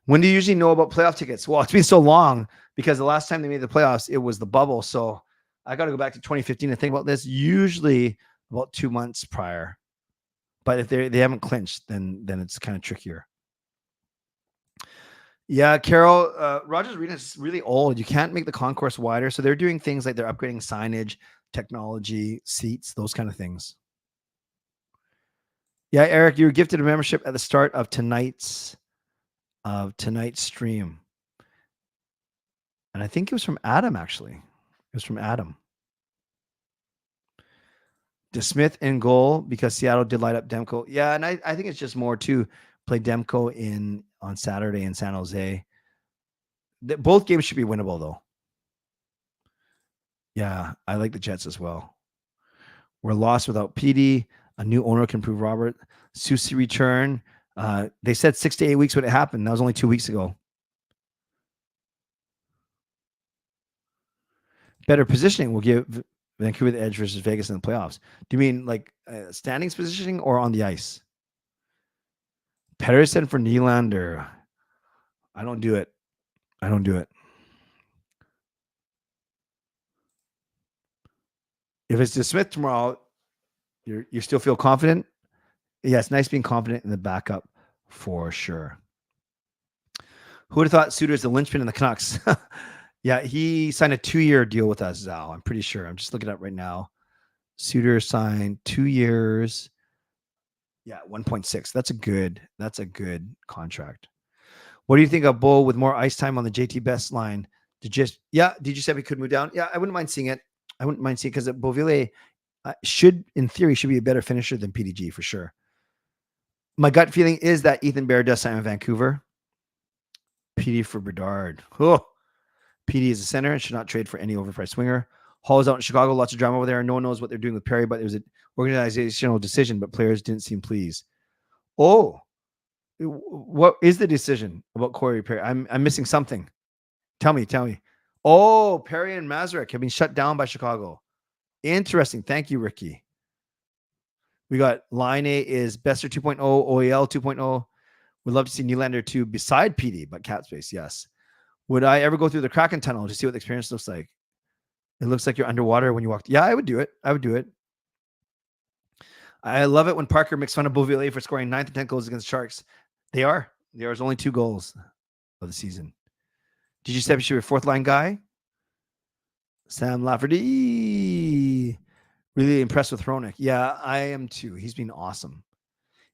When do you usually know about playoff tickets? Well, it's been so long because the last time they made the playoffs, it was the bubble. So I got to go back to 2015 to think about this. Usually about 2 months prior. But if they haven't clinched, then it's kind of trickier. Yeah, Carol, Rogers Arena is really old. You can't make the concourse wider. So they're doing things like they're upgrading signage, technology, seats, those kind of things. Yeah, Eric, you were gifted a membership at the start of tonight's stream. And I think it was from Adam, actually. It was from Adam. DeSmith in goal because Seattle did light up Demko. Yeah, and I think it's just more to play Demko on Saturday in San Jose. Both games should be winnable, though. Yeah, I like the Jets as well. We're lost without PD. A new owner can prove Robert. Susie return. They said 6 to 8 weeks when it happened. That was only 2 weeks ago. Better positioning will give Vancouver the edge versus Vegas in the playoffs. Do you mean like standings positioning or on the ice? Pedersen for Nylander. I don't do it. I don't do it. If it's to Smith tomorrow, you still feel confident? Yeah, it's nice being confident in the backup for sure. Who would have thought Suter's the linchpin in the Canucks? Yeah, he signed a 2-year deal with us, Zal. I'm pretty sure. I'm just looking it up right now. Suter signed 2 years. Yeah, 1.6. That's a good contract. What do you think of Bull with more ice time on the JT Best line? Did you say we could move down? Yeah, I wouldn't mind seeing it. Because Beauvillier in theory, should be a better finisher than PDG for sure. My gut feeling is that Ethan Bear does sign in Vancouver. PD for Bedard. Oh, PD is a center and should not trade for any overpriced swinger. Hall is out in Chicago. Lots of drama over there. No one knows what they're doing with Perry, but it was an organizational decision, but players didn't seem pleased. Oh, what is the decision about Corey Perry? I'm missing something. Tell me. Oh, Perry and Mazurek have been shut down by Chicago. Interesting. Thank you, Ricky. We got line A is Besser 2.0, OEL 2.0. We'd love to see Nylander 2 beside PD, but cap space, yes. Would I ever go through the Kraken tunnel to see what the experience looks like? It looks like you're underwater when you walk. Yeah, I would do it. I love it when Parker makes fun of Beauvillier for scoring 9th and 10th goals against Sharks. There's only 2 goals of the season. Did you say he should be a 4th line guy? Sam Lafferty. Really impressed with Hronek. Yeah, I am too. He's been awesome.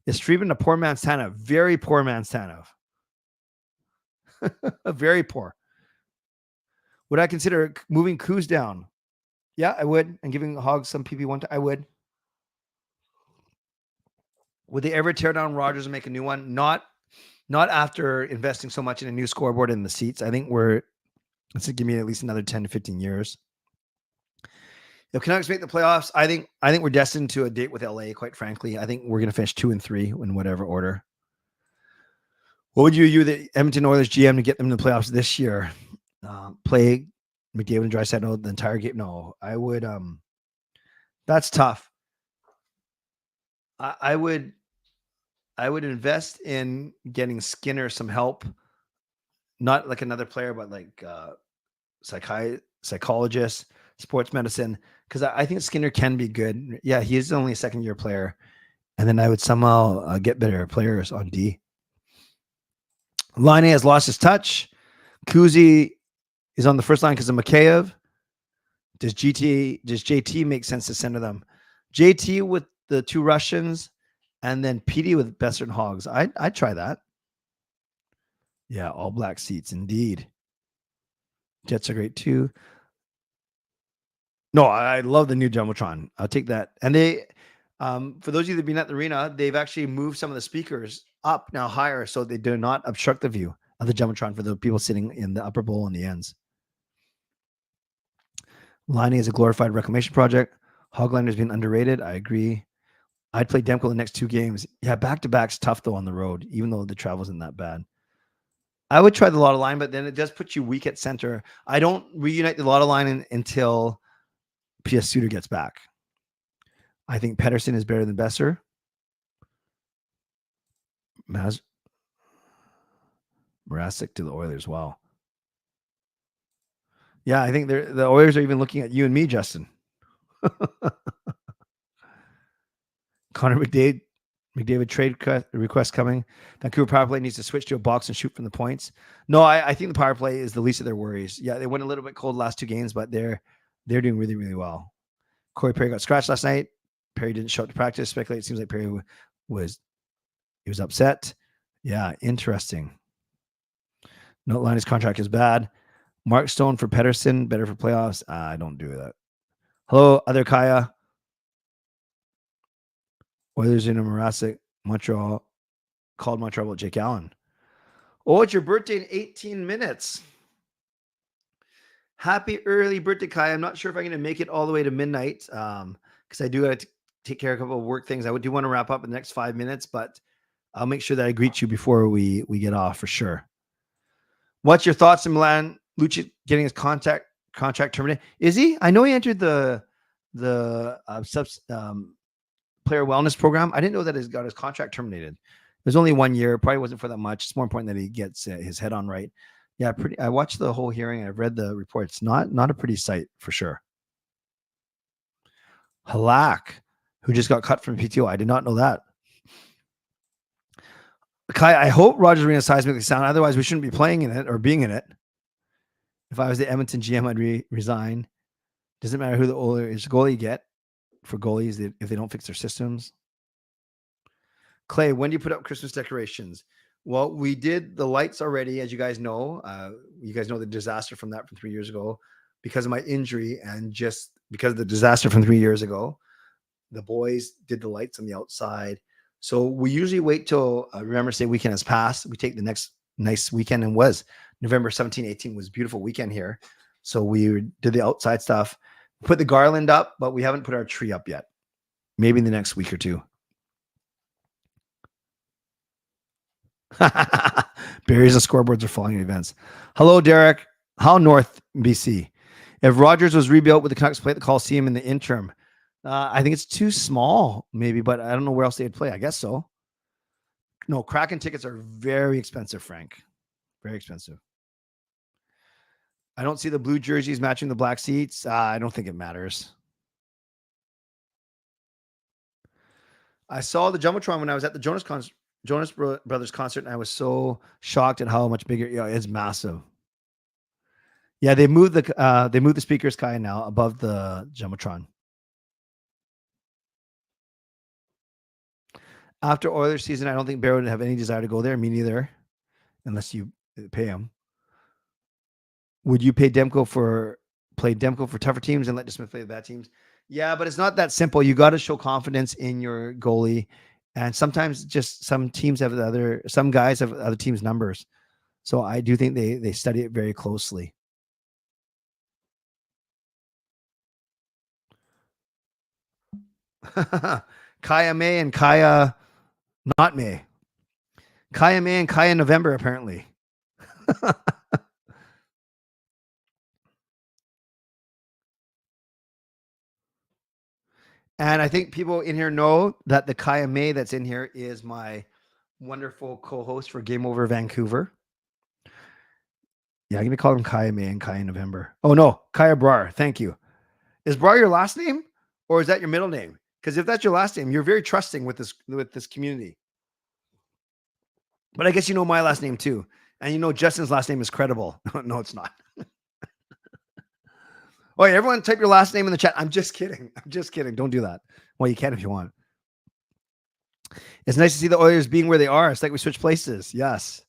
Is Friedman a poor man's Tanev? Very poor man's Tanev. Very poor. Would I consider moving Kuz down? Yeah, I would. And giving Hogs some PP1 I would. Would they ever tear down Rogers and make a new one? Not after investing so much in a new scoreboard in the seats. I think let's give me at least another 10 to 15 years. If Canucks make the playoffs, I think we're destined to a date with LA, quite frankly. I think we're going to finish 2 and 3 in whatever order. What would you the Edmonton Oilers GM to get them to the playoffs this year? Play McDavid and Draisaitl the entire game? No, I would. That's tough. I would invest in getting Skinner some help, not like another player, but like psychologist, sports medicine, because I think Skinner can be good. Yeah, he is only a 2nd-year player, and then I would somehow get better players on D. Line A has lost his touch. Kuzi is on the first line because of Mikheyev. Does JT make sense to send to them? JT with the 2 Russians, and then PD with Besser and Hogs. I'd try that. Yeah, all black seats indeed. Jets are great too. No, I love the new Jumbotron. I'll take that. And they, for those of you that have been at the arena, they've actually moved some of the speakers up now higher so they do not obstruct the view of the Jumbotron for the people sitting in the upper bowl and the ends. Liney is a glorified reclamation project. Hoglander's been underrated. I agree. I'd play Demko the next 2 games. Yeah, back-to-back's tough, though, on the road, even though the travel isn't that bad. I would try the Lotta line, but then it does put you weak at center. I don't reunite the Lotta line until PS Suter gets back. I think Pedersen is better than Besser. Mrazek to the Oilers. Wow. Yeah, I think the Oilers are even looking at you and me, Justin. Connor McDavid trade request coming. Vancouver power play needs to switch to a box and shoot from the points. No, I think the power play is the least of their worries. Yeah, they went a little bit cold the last 2 games, but they're doing really, really well. Corey Perry got scratched last night. Perry didn't show up to practice. Speculate. It seems like Perry was upset. Yeah, interesting. No, Linus contract is bad. Mark Stone for Pedersen, better for playoffs. I don't do that. Hello, other Kaya. Oilers in Mrazek, Montreal. Called Montreal about Jake Allen. Oh, it's your birthday in 18 minutes. Happy early birthday, Kai. I'm not sure if I'm going to make it all the way to midnight because I do have to take care of a couple of work things. I do want to wrap up in the next 5 minutes, but I'll make sure that I greet you before we get off for sure. What's your thoughts on Milan Lucic getting his contract terminated? Is he? I know he entered the player wellness program. I didn't know that he got his contract terminated. There's only 1 year. It probably wasn't for that much. It's more important that he gets his head on right. Yeah, I watched the whole hearing. I've read the report. It's not a pretty sight for sure. Halak, who just got cut from PTO. I did not know that. Kai, I hope Rogers Arena seismically sound. Otherwise, we shouldn't be playing in it or being in it. If I was the Edmonton GM, I'd resign. Doesn't matter who the goalie you get for goalies if they don't fix their systems. Clay, when do you put up Christmas decorations? Well, we did the lights already, as you guys know. You guys know the disaster from 3 years ago. Because of my injury and just because of the disaster from 3 years ago, the boys did the lights on the outside. So we usually wait till Remembrance Day weekend has passed. We take the next nice weekend, and was November 17, 18 was a beautiful weekend here. So we did the outside stuff, put the garland up, but we haven't put our tree up yet. Maybe in the next week or two. Barriers and scoreboards are falling in events. Hello, Derek. How North BC? If Rogers was rebuilt, would the Canucks play at the Coliseum in the interim? I think it's too small, maybe, but I don't know where else they'd play. I guess so. No, Kraken tickets are very expensive, Frank. Very expensive. I don't see the blue jerseys matching the black seats. I don't think it matters. I saw the Jumbotron when I was at the Jonas Brothers concert, and I was so shocked at how much bigger. Yeah, it's massive. Yeah, they moved the speakers, Kai, now above the Jumbotron. After Oilers season, I don't think Barrow would have any desire to go there. Me neither, unless you pay him. Would you play Demko for tougher teams and let DeSmith play the bad teams? Yeah, but it's not that simple. You got to show confidence in your goalie, and sometimes just some guys have other teams' numbers. So I do think they study it very closely. Kaya May and Kaya not May. Kaya May and Kaya November, apparently. And I think people in here know that the Kaya May that's in here is my wonderful co-host for Game Over Vancouver. Yeah, I'm going to call him Kaya May and Kaya November. Oh, no, Kaya Brar. Thank you. Is Brar your last name or is that your middle name? Because if that's your last name, you're very trusting with this community. But I guess you know my last name too. And you know Justin's last name is Credible. No, it's not. Oh, yeah, everyone type your last name in the chat. I'm just kidding. Don't do that. Well, you can if you want. It's nice to see the Oilers being where they are. It's like we switched places. Yes.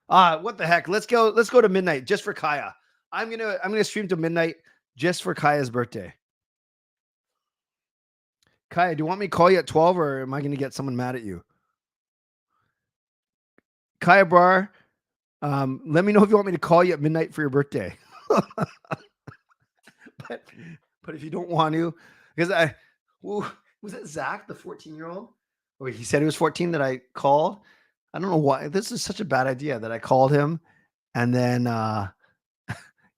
What the heck? Let's go to midnight just for Kaya. I'm gonna stream to midnight just for Kaya's birthday. Kaya, do you want me to call you at 12 or am I going to get someone mad at you? Kaya Brar, let me know if you want me to call you at midnight for your birthday. But if you don't want to, because was it Zach, the 14-year-old? Or he said he was 14 that I called. I don't know why. This is such a bad idea that I called him. And then,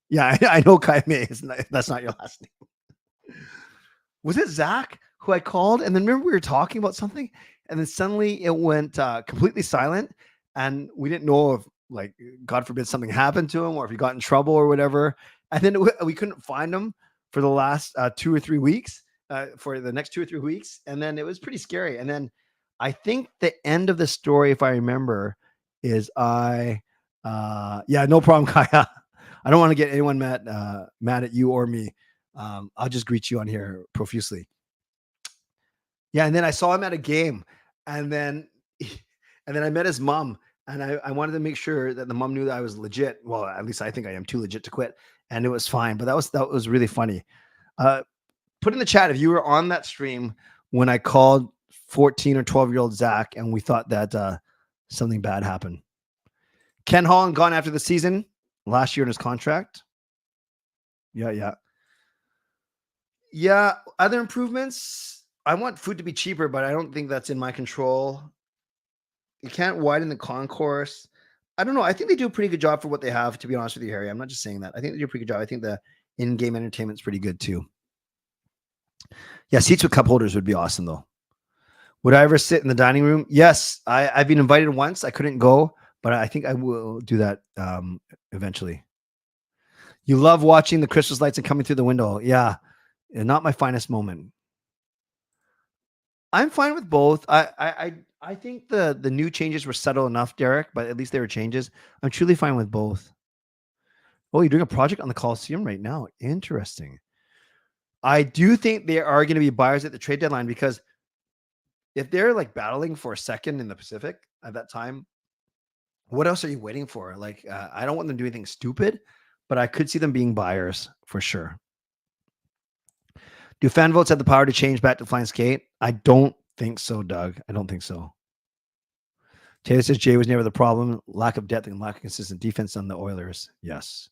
yeah, I know Kai May. That's not your last name. Was it Zach who I called? And then remember we were talking about something and then suddenly it went completely silent. And we didn't know if, like, God forbid something happened to him or if he got in trouble or whatever. And then we couldn't find him for the last 2 or 3 weeks, for the next 2 or 3 weeks. And then it was pretty scary. And then I think the end of the story, if I remember, is yeah, no problem, Kaya. I don't want to get anyone mad at you or me. I'll just greet you on here profusely. Yeah, and then I saw him at a game, and then I met his mom, and I wanted to make sure that the mom knew that I was legit. Well, at least I think I am too legit to quit, and it was fine. But that was really funny. Put in the chat if you were on that stream when I called 14 or 12-year-old Zach, and we thought that something bad happened. Ken Holland gone after the season last year in his contract. Yeah. Other improvements. I want food to be cheaper, but I don't think that's in my control. You can't widen the concourse. I don't know. I think they do a pretty good job for what they have, to be honest with you, Harry. I'm not just saying that. I think they do a pretty good job. I think the in-game entertainment's pretty good too. Yeah, seats with cup holders would be awesome, though. Would I ever sit in the dining room? Yes, I've been invited once. I couldn't go, but I think I will do that eventually. You love watching the Christmas lights and coming through the window. Yeah, not my finest moment. I'm fine with both. I think the new changes were subtle enough, Derek, but at least they were changes. I'm truly fine with both. Oh, you're doing a project on the Coliseum right now. Interesting. I do think there are going to be buyers at the trade deadline because if they're like battling for a second in the Pacific at that time, what else are you waiting for? Like, I don't want them to do anything stupid, but I could see them being buyers for sure. Do fan votes have the power to change back to flying skate? I don't think so, Doug. I don't think so. Taylor says Jay was never the problem. Lack of depth and lack of consistent defense on the Oilers. Yes.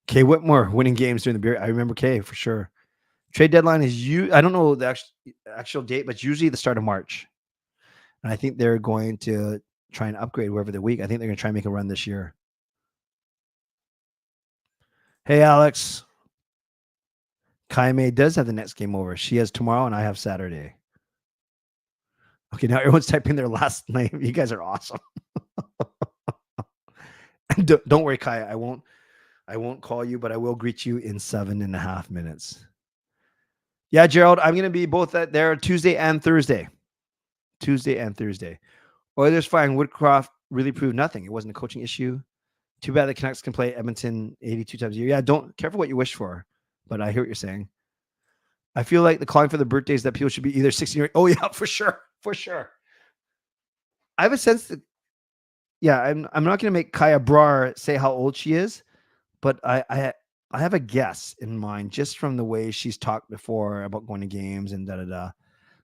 Kay Whitmore winning games during the beer. I remember Kay for sure. Trade deadline is I don't know the actual date, but it's usually the start of March. And I think they're going to try and upgrade wherever they're weak. I think they're going to try and make a run this year. Hey, Alex. Kai May does have the next game over. She has tomorrow and I have Saturday. Okay, now everyone's typing their last name. You guys are awesome. Don't worry, Kai. I won't call you, but I will greet you in 7.5 minutes. Yeah, Gerald, I'm going to be both there Tuesday and Thursday. Oilers firing Woodcroft really proved nothing. It wasn't a coaching issue. Too bad the Canucks can play Edmonton 82 times a year. Yeah, don't careful what you wish for, but I hear what you're saying. I feel like the calling for the birthdays that people should be either 16 or yeah, for sure. I have a sense that I'm not going to make Kaya Brar say how old she is, but I have a guess in mind just from the way she's talked before about going to games and da-da-da.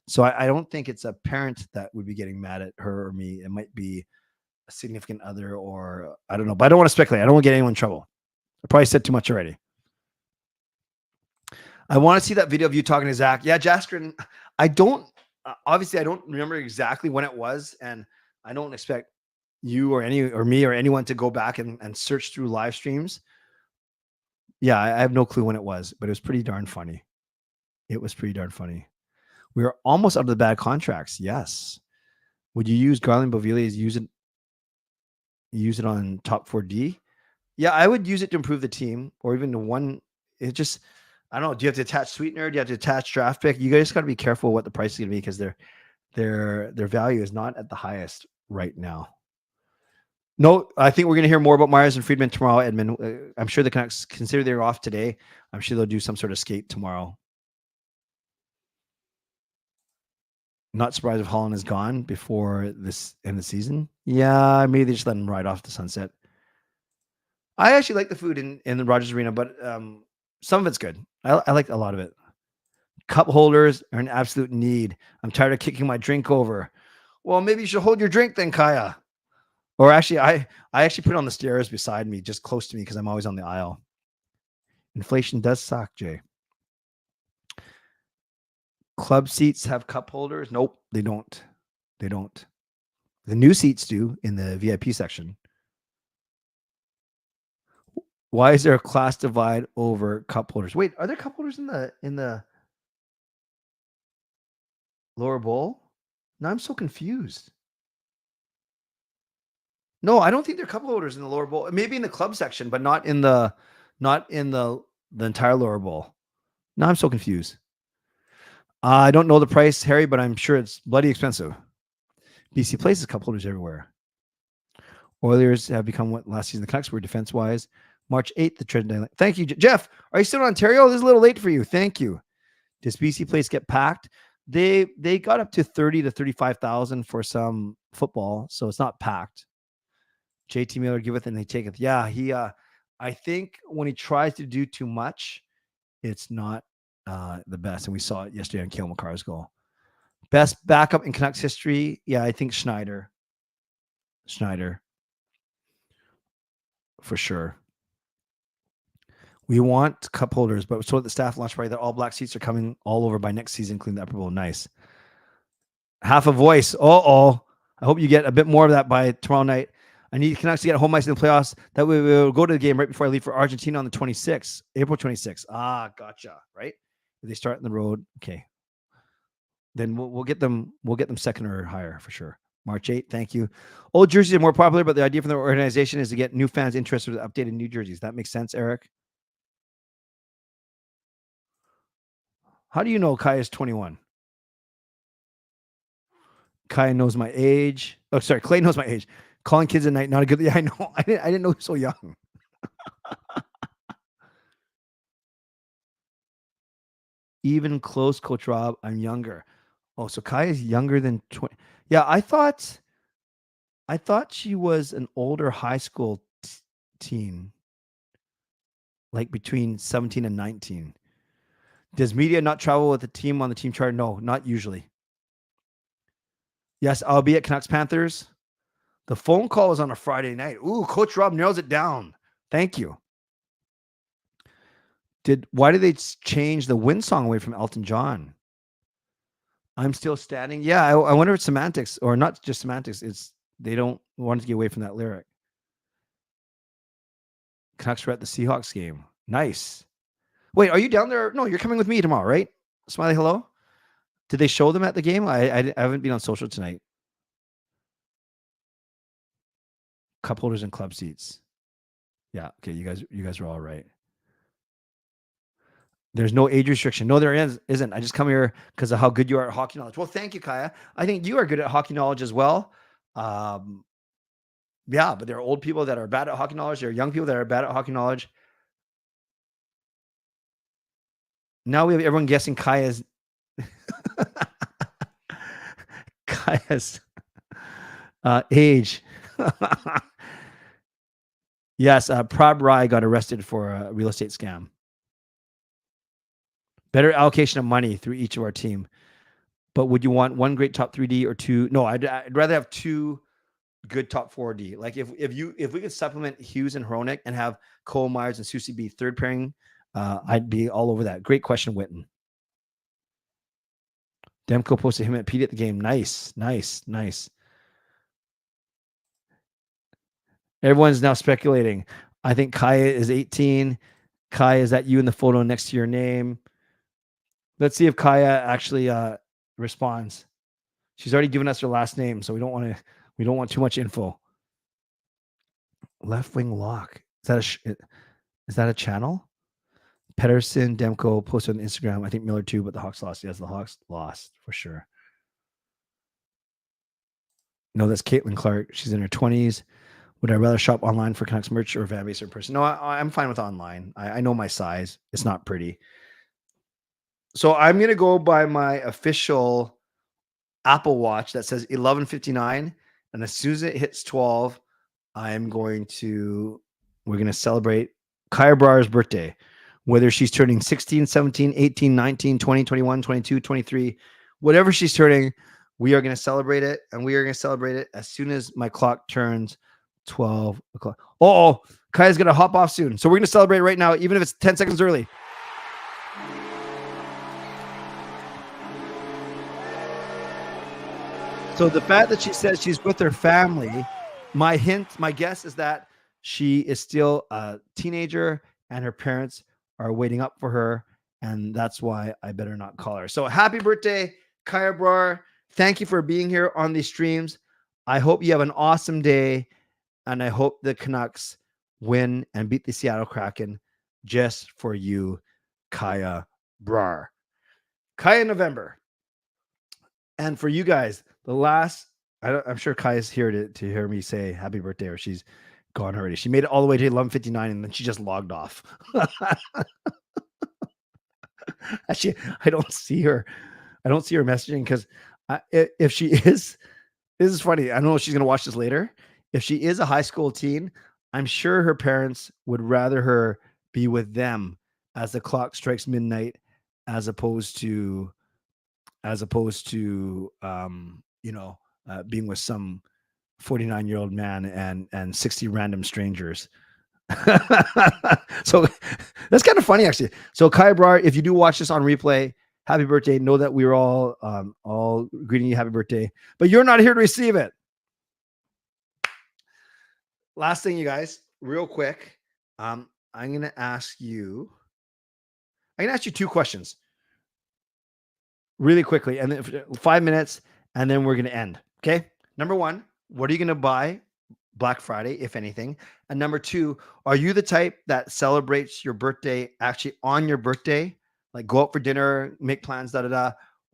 So I don't think it's a parent that would be getting mad at her or me. It might be a significant other or I don't know, but I don't want to speculate. I don't want to get anyone in trouble. I probably said too much already. I want to see that video of you talking to Zach. Yeah, Jaskrin, obviously I don't remember exactly when it was, and I don't expect you or me or anyone to go back and search through live streams. Yeah, I have no clue when it was, but it was pretty darn funny. We were almost out of the bad contracts. Yes. Would you use Garland Beauvilliers? Use it on top 4D? Yeah, I would use it to improve the team or even the one. It just, I don't know. Do you have to attach sweetener? Do you have to attach draft pick? You guys got to be careful what the price is going to be because their value is not at the highest right now. No, I think we're going to hear more about Myers and Friedman tomorrow, Edmund. I'm sure the Canucks consider they're off today. I'm sure they'll do some sort of skate tomorrow. Not surprised if Holland is gone before this end of the season. Yeah, maybe they just let him ride off the sunset. I actually like the food in the Rogers Arena, but some of it's good. I like a lot of it. Cup holders are an absolute need. I'm tired of kicking my drink over. Well, maybe you should hold your drink then, Kaya. Or actually, I actually put it on the stairs beside me, just close to me, because I'm always on the aisle. Inflation does suck, Jay. Club seats have cup holders? Nope, they don't. The new seats do in the VIP section. Why is there a class divide over cup holders? Wait, are there cup holders in the lower bowl? Now I'm so confused. No, I don't think there are cup holders in the lower bowl. Maybe in the club section, but not in the entire lower bowl. Now I'm so confused. I don't know the price, Harry, but I'm sure it's bloody expensive. BC places cup holders everywhere. Oilers have become what last season the Canucks were defense-wise. March 8th, the trade deadline. Thank you, Jeff. Are you still in Ontario? This is a little late for you. Thank you. Does BC place get packed? They got up to 30 to 35,000 for some football, so it's not packed. JT Miller giveth and they taketh. Yeah, he I think when he tries to do too much, it's not the best. And we saw it yesterday on Cale Makar's goal. Best backup in Canucks history. Yeah, I think Schneider. For sure. We want cup holders, but so at the staff launch party that all black seats are coming all over by next season, including the Upper Bowl. Nice. Half a voice. I hope you get a bit more of that by tomorrow night. I need Canucks to get home ice in the playoffs. That way we'll go to the game right before I leave for Argentina on the 26th, April 26th. Gotcha. Right? If they start on the road. Okay. then we'll get them. We'll get them second or higher for sure. March 8th. Thank you. Old jerseys are more popular, but the idea from the organization is to get new fans interested with updated new jerseys. That makes sense, Eric. How do you know Kai is 21? Kai knows my age. Oh, sorry. Clay knows my age. Calling kids at night, not a good. Yeah, I know. I didn't know he was so young. Even close, Coach Rob. I'm younger. Oh, so Kai is younger than 20. Yeah, I thought she was an older high school teen, like between 17 and 19. Does media not travel with the team on the team chart? No, not usually. Yes, I'll be at Canucks Panthers. The phone call was on a Friday night. Ooh, Coach Rob nails it down. Thank you. Why did they change the Win song away from Elton John? I'm still standing. Yeah, I wonder if it's semantics or not just semantics. It's they don't want to get away from that lyric. Canucks were at the Seahawks game. Nice. Wait, are you down there? No, you're coming with me tomorrow, right? Smiley, hello. Did they show them at the game? I haven't been on social tonight. Cup holders and club seats. Yeah. Okay. You guys are all right. There's no age restriction. No, there isn't. I just come here because of how good you are at hockey knowledge. Well, thank you, Kaya. I think you are good at hockey knowledge as well. Yeah, but there are old people that are bad at hockey knowledge. There are young people that are bad at hockey knowledge. Now we have everyone guessing Kaya's age. Yes, Prab Rai got arrested for a real estate scam. Better allocation of money through each of our team. But would you want one great top 3D or two? No, I'd rather have two good top 4D. Like if we could supplement Hughes and Hronik and have Cole Myers and Susie be third pairing, I'd be all over that. Great question, Witten. Demko posted him at Pete at the game. Nice. Everyone's now speculating. I think Kaya is 18. Kaya, is that you in the photo next to your name? Let's see if Kaya actually responds. She's already given us her last name, so we don't want too much info. Left wing lock. Is that a channel? Pedersen, Demko posted on Instagram. I think Miller too, but the Hawks lost. Yes, the Hawks lost for sure. No, that's Caitlin Clark. She's in her 20s. Would I rather shop online for Canucks merch or fan base or in person? No, I'm fine with online. I know my size. It's not pretty. So I'm going to go by my official Apple Watch that says 11:59. And as soon as it hits 12, we're going to celebrate Kaya Brar's birthday. Whether she's turning 16, 17, 18, 19, 20, 21, 22, 23, whatever she's turning, we are going to celebrate it. And we are going to celebrate it as soon as my clock turns 12 o'clock. Oh, Kaya's going to hop off soon. So we're going to celebrate right now, even if it's 10 seconds early. So the fact that she says she's with her family, my guess is that she is still a teenager and her parents are waiting up for her. And that's why I better not call her. So happy birthday, Kaya Brar. Thank you for being here on these streams. I hope you have an awesome day. And I hope the Canucks win and beat the Seattle Kraken just for you, Kaya Brar. Kaya November. And for you guys, I'm sure Kaya's here to hear me say happy birthday, or she's gone already. She made it all the way to 11:59 and then she just logged off. Actually, I don't see her messaging because if she is, this is funny. I don't know if she's going to watch this later. If she is a high school teen, I'm sure her parents would rather her be with them as the clock strikes midnight, as opposed to being with some 49-year-old man and 60 random strangers. So that's kind of funny, actually. So Kaya Brar, if you do watch this on replay, happy birthday. Know that we were all greeting you happy birthday, but you're not here to receive it. Last thing, you guys, real quick. I'm going to ask you two questions. really quickly, and then 5 minutes, and then we're going to end. Okay. Number one, what are you going to buy Black Friday, if anything? And number two, are you the type that celebrates your birthday actually on your birthday? Like go out for dinner, make plans,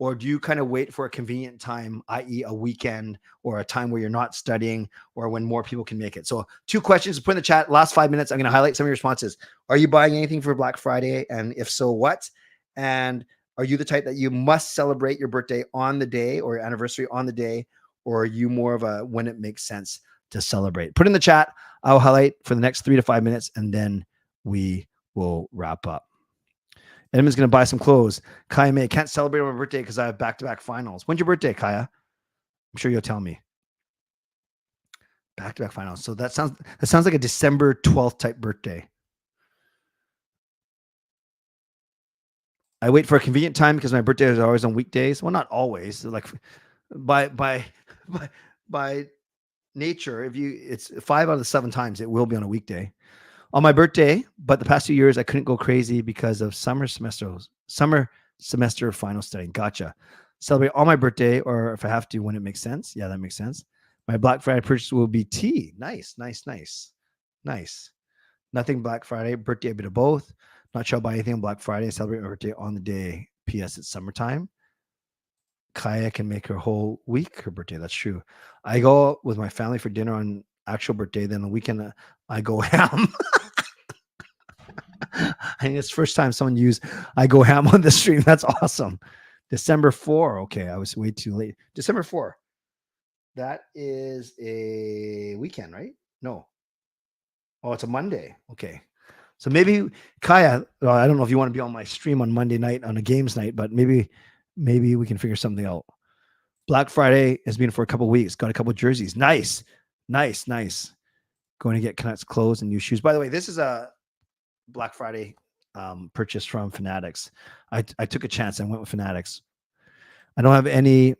or do you kind of wait for a convenient time, i.e. a weekend or a time where you're not studying or when more people can make it? So 2 questions to put in the chat. Last 5 minutes, I'm going to highlight some of your responses. Are you buying anything for Black Friday? And if so, what? And are you the type that you must celebrate your birthday on the day or your anniversary on the day? Or are you more of a when it makes sense to celebrate? Put in the chat. I'll highlight for the next 3 to 5 minutes, and then we will wrap up. Edmund's going to buy some clothes. Kaya May, can't celebrate my birthday because I have back-to-back finals. When's your birthday, Kaya? I'm sure you'll tell me. Back-to-back finals. So that sounds like a December 12th type birthday. I wait for a convenient time because my birthday is always on weekdays. Well, not always. Like by nature, it's 5 out of the 7 times it will be on a weekday. On my birthday, but the past 2 years I couldn't go crazy because of summer semester final studying. Gotcha. Celebrate on my birthday, or if I have to, when it makes sense. Yeah, that makes sense. My Black Friday purchase will be tea. Nice. Nothing Black Friday. Birthday, a bit of both. Not sure I'll buy anything on Black Friday. Celebrate my birthday on the day. P.S. It's summertime. Kaya can make her whole week her birthday. That's true. I go out with my family for dinner on actual birthday. Then the weekend I go ham. I think it's the first time someone used I go ham on the stream. That's awesome. December 4. Okay, I was way too late. December 4. That is a weekend, right? No. Oh, it's a Monday. Okay. So maybe Kaya, I don't know if you want to be on my stream on Monday night on a games night, but maybe we can figure something out. Black Friday has been for a couple of weeks. Got a couple of jerseys. Nice. Going to get Canucks clothes and new shoes. By the way, this is a Black Friday purchase from Fanatics. I took a chance. I went with Fanatics. I don't have any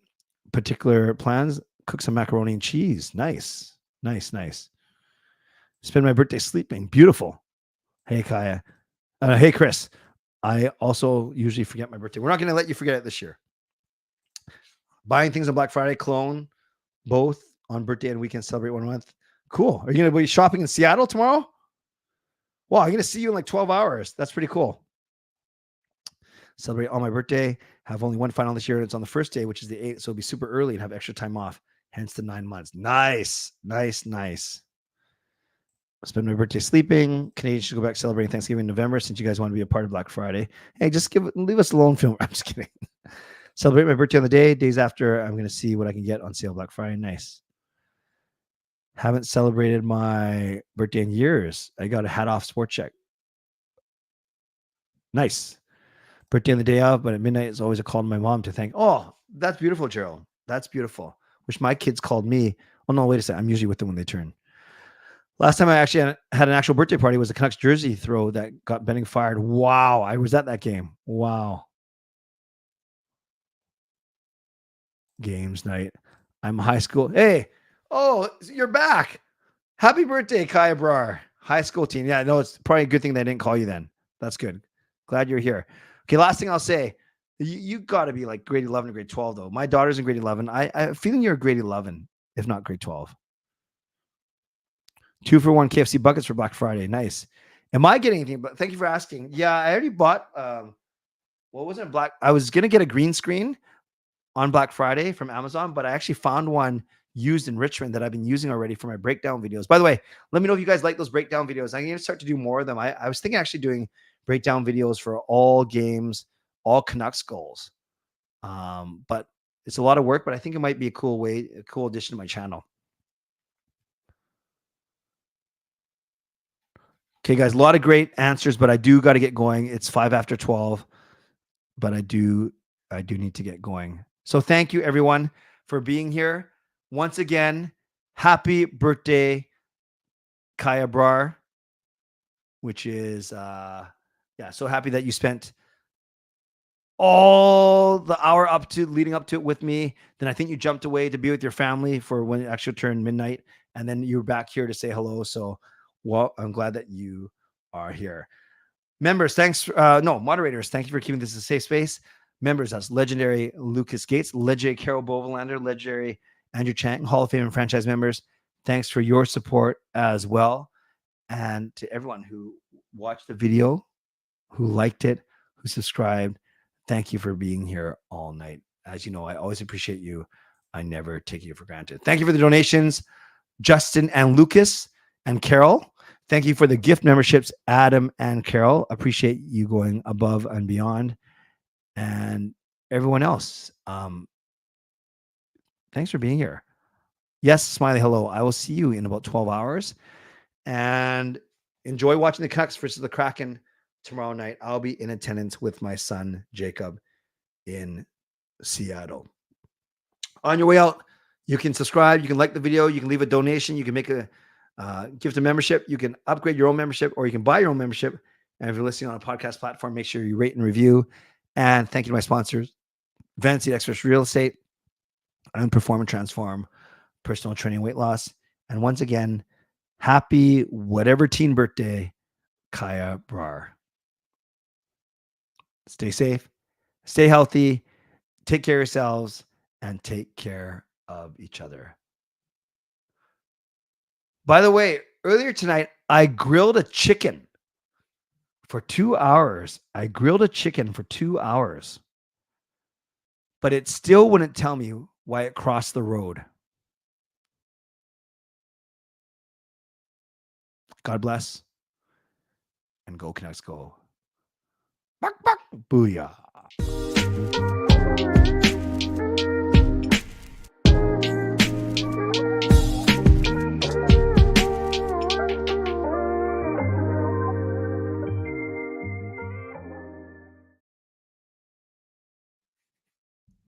particular plans. Cook some macaroni and cheese. Nice. Spend my birthday sleeping. Beautiful. Hey, Kaya. Hey, Chris. I also usually forget my birthday. We're not going to let you forget it this year. Buying things on Black Friday, clone, both on birthday and weekend, celebrate 1 month. Cool. Are you going to be shopping in Seattle tomorrow? Wow, I'm going to see you in like 12 hours. That's pretty cool. Celebrate on my birthday. Have only one final this year. It's on the first day, which is the 8th. So it'll be super early and have extra time off. Hence the 9 months. Nice. Spend my birthday sleeping. Canadians should go back celebrating Thanksgiving in November since you guys want to be a part of Black Friday. Hey, just leave us alone, film. I'm just kidding. Celebrate my birthday on the day. Days after, I'm going to see what I can get on sale Black Friday. Nice. Haven't celebrated my birthday in years. I got a hat off sport check. Nice. Birthday on the day of, but at midnight it's always a call to my mom to thank. Oh, that's beautiful, Gerald. That's beautiful. Wish my kids called me. Oh, no, wait a second. I'm usually with them when they turn. Last time I actually had an actual birthday party was the Canucks jersey throw that got Benning fired. Wow. I was at that game. Wow. Games night. I'm high school. Hey. Oh, you're back. Happy birthday, Kaya Brar. High school team. Yeah, no, it's probably a good thing they didn't call you then. That's good. Glad you're here. Okay, last thing I'll say. You got to be like grade 11 or grade 12, though. My daughter's in grade 11. I'm feeling you're grade 11, if not grade 12. 2-for-1 KFC buckets for Black Friday. Nice. Am I getting anything? But thank you for asking. Yeah, I already bought. What was it? I was gonna get a green screen on Black Friday from Amazon, but I actually found one used in Richmond that I've been using already for my breakdown videos. By the way, let me know if you guys like those breakdown videos. I'm gonna start to do more of them. I was thinking actually doing breakdown videos for all games, all Canucks goals. But it's a lot of work. But I think it might be a cool addition to my channel. Okay, guys, a lot of great answers, but I do got to get going. It's 5 after 12, but I do need to get going. So thank you, everyone, for being here. Once again, happy birthday, Kaya Brar, which is, so happy that you spent all the hour leading up to it with me. Then I think you jumped away to be with your family for when it actually turned midnight, and then you were back here to say hello. So, well, I'm glad that you are here. Members, thanks. Moderators, thank you for keeping this a safe space. members. That's legendary Lucas Gates, legendary Carol Bovenlander, legendary Andrew Chang, Hall of Fame and franchise members. Thanks for your support as well. And to everyone who watched the video, who liked it, who subscribed, thank you for being here all night. As you know, I always appreciate you. I never take you for granted. Thank you for the donations, Justin and Lucas and Carol. Thank you for the gift memberships, Adam and Carol. Appreciate you going above and beyond. And everyone else, thanks for being here. Yes, Smiley, hello. I will see you in about 12 hours. And enjoy watching the Canucks versus the Kraken tomorrow night. I'll be in attendance with my son, Jacob, in Seattle. On your way out, you can subscribe. You can like the video. You can leave a donation. You can make a gift a membership. You can upgrade your own membership, or you can buy your own membership. And if you're listening on a podcast platform, make sure you rate and review. And thank you to my sponsors, Van City Experts Real Estate and Perform and Transform Personal Training Weight Loss. And once again, happy whatever teen birthday, Kaya Brar. Stay safe, stay healthy, take care of yourselves, and take care of each other. By the way, earlier tonight, I grilled a chicken for 2 hours. I grilled a chicken for 2 hours, but it still wouldn't tell me why it crossed the road. God bless, and go Canucks go. Booyah.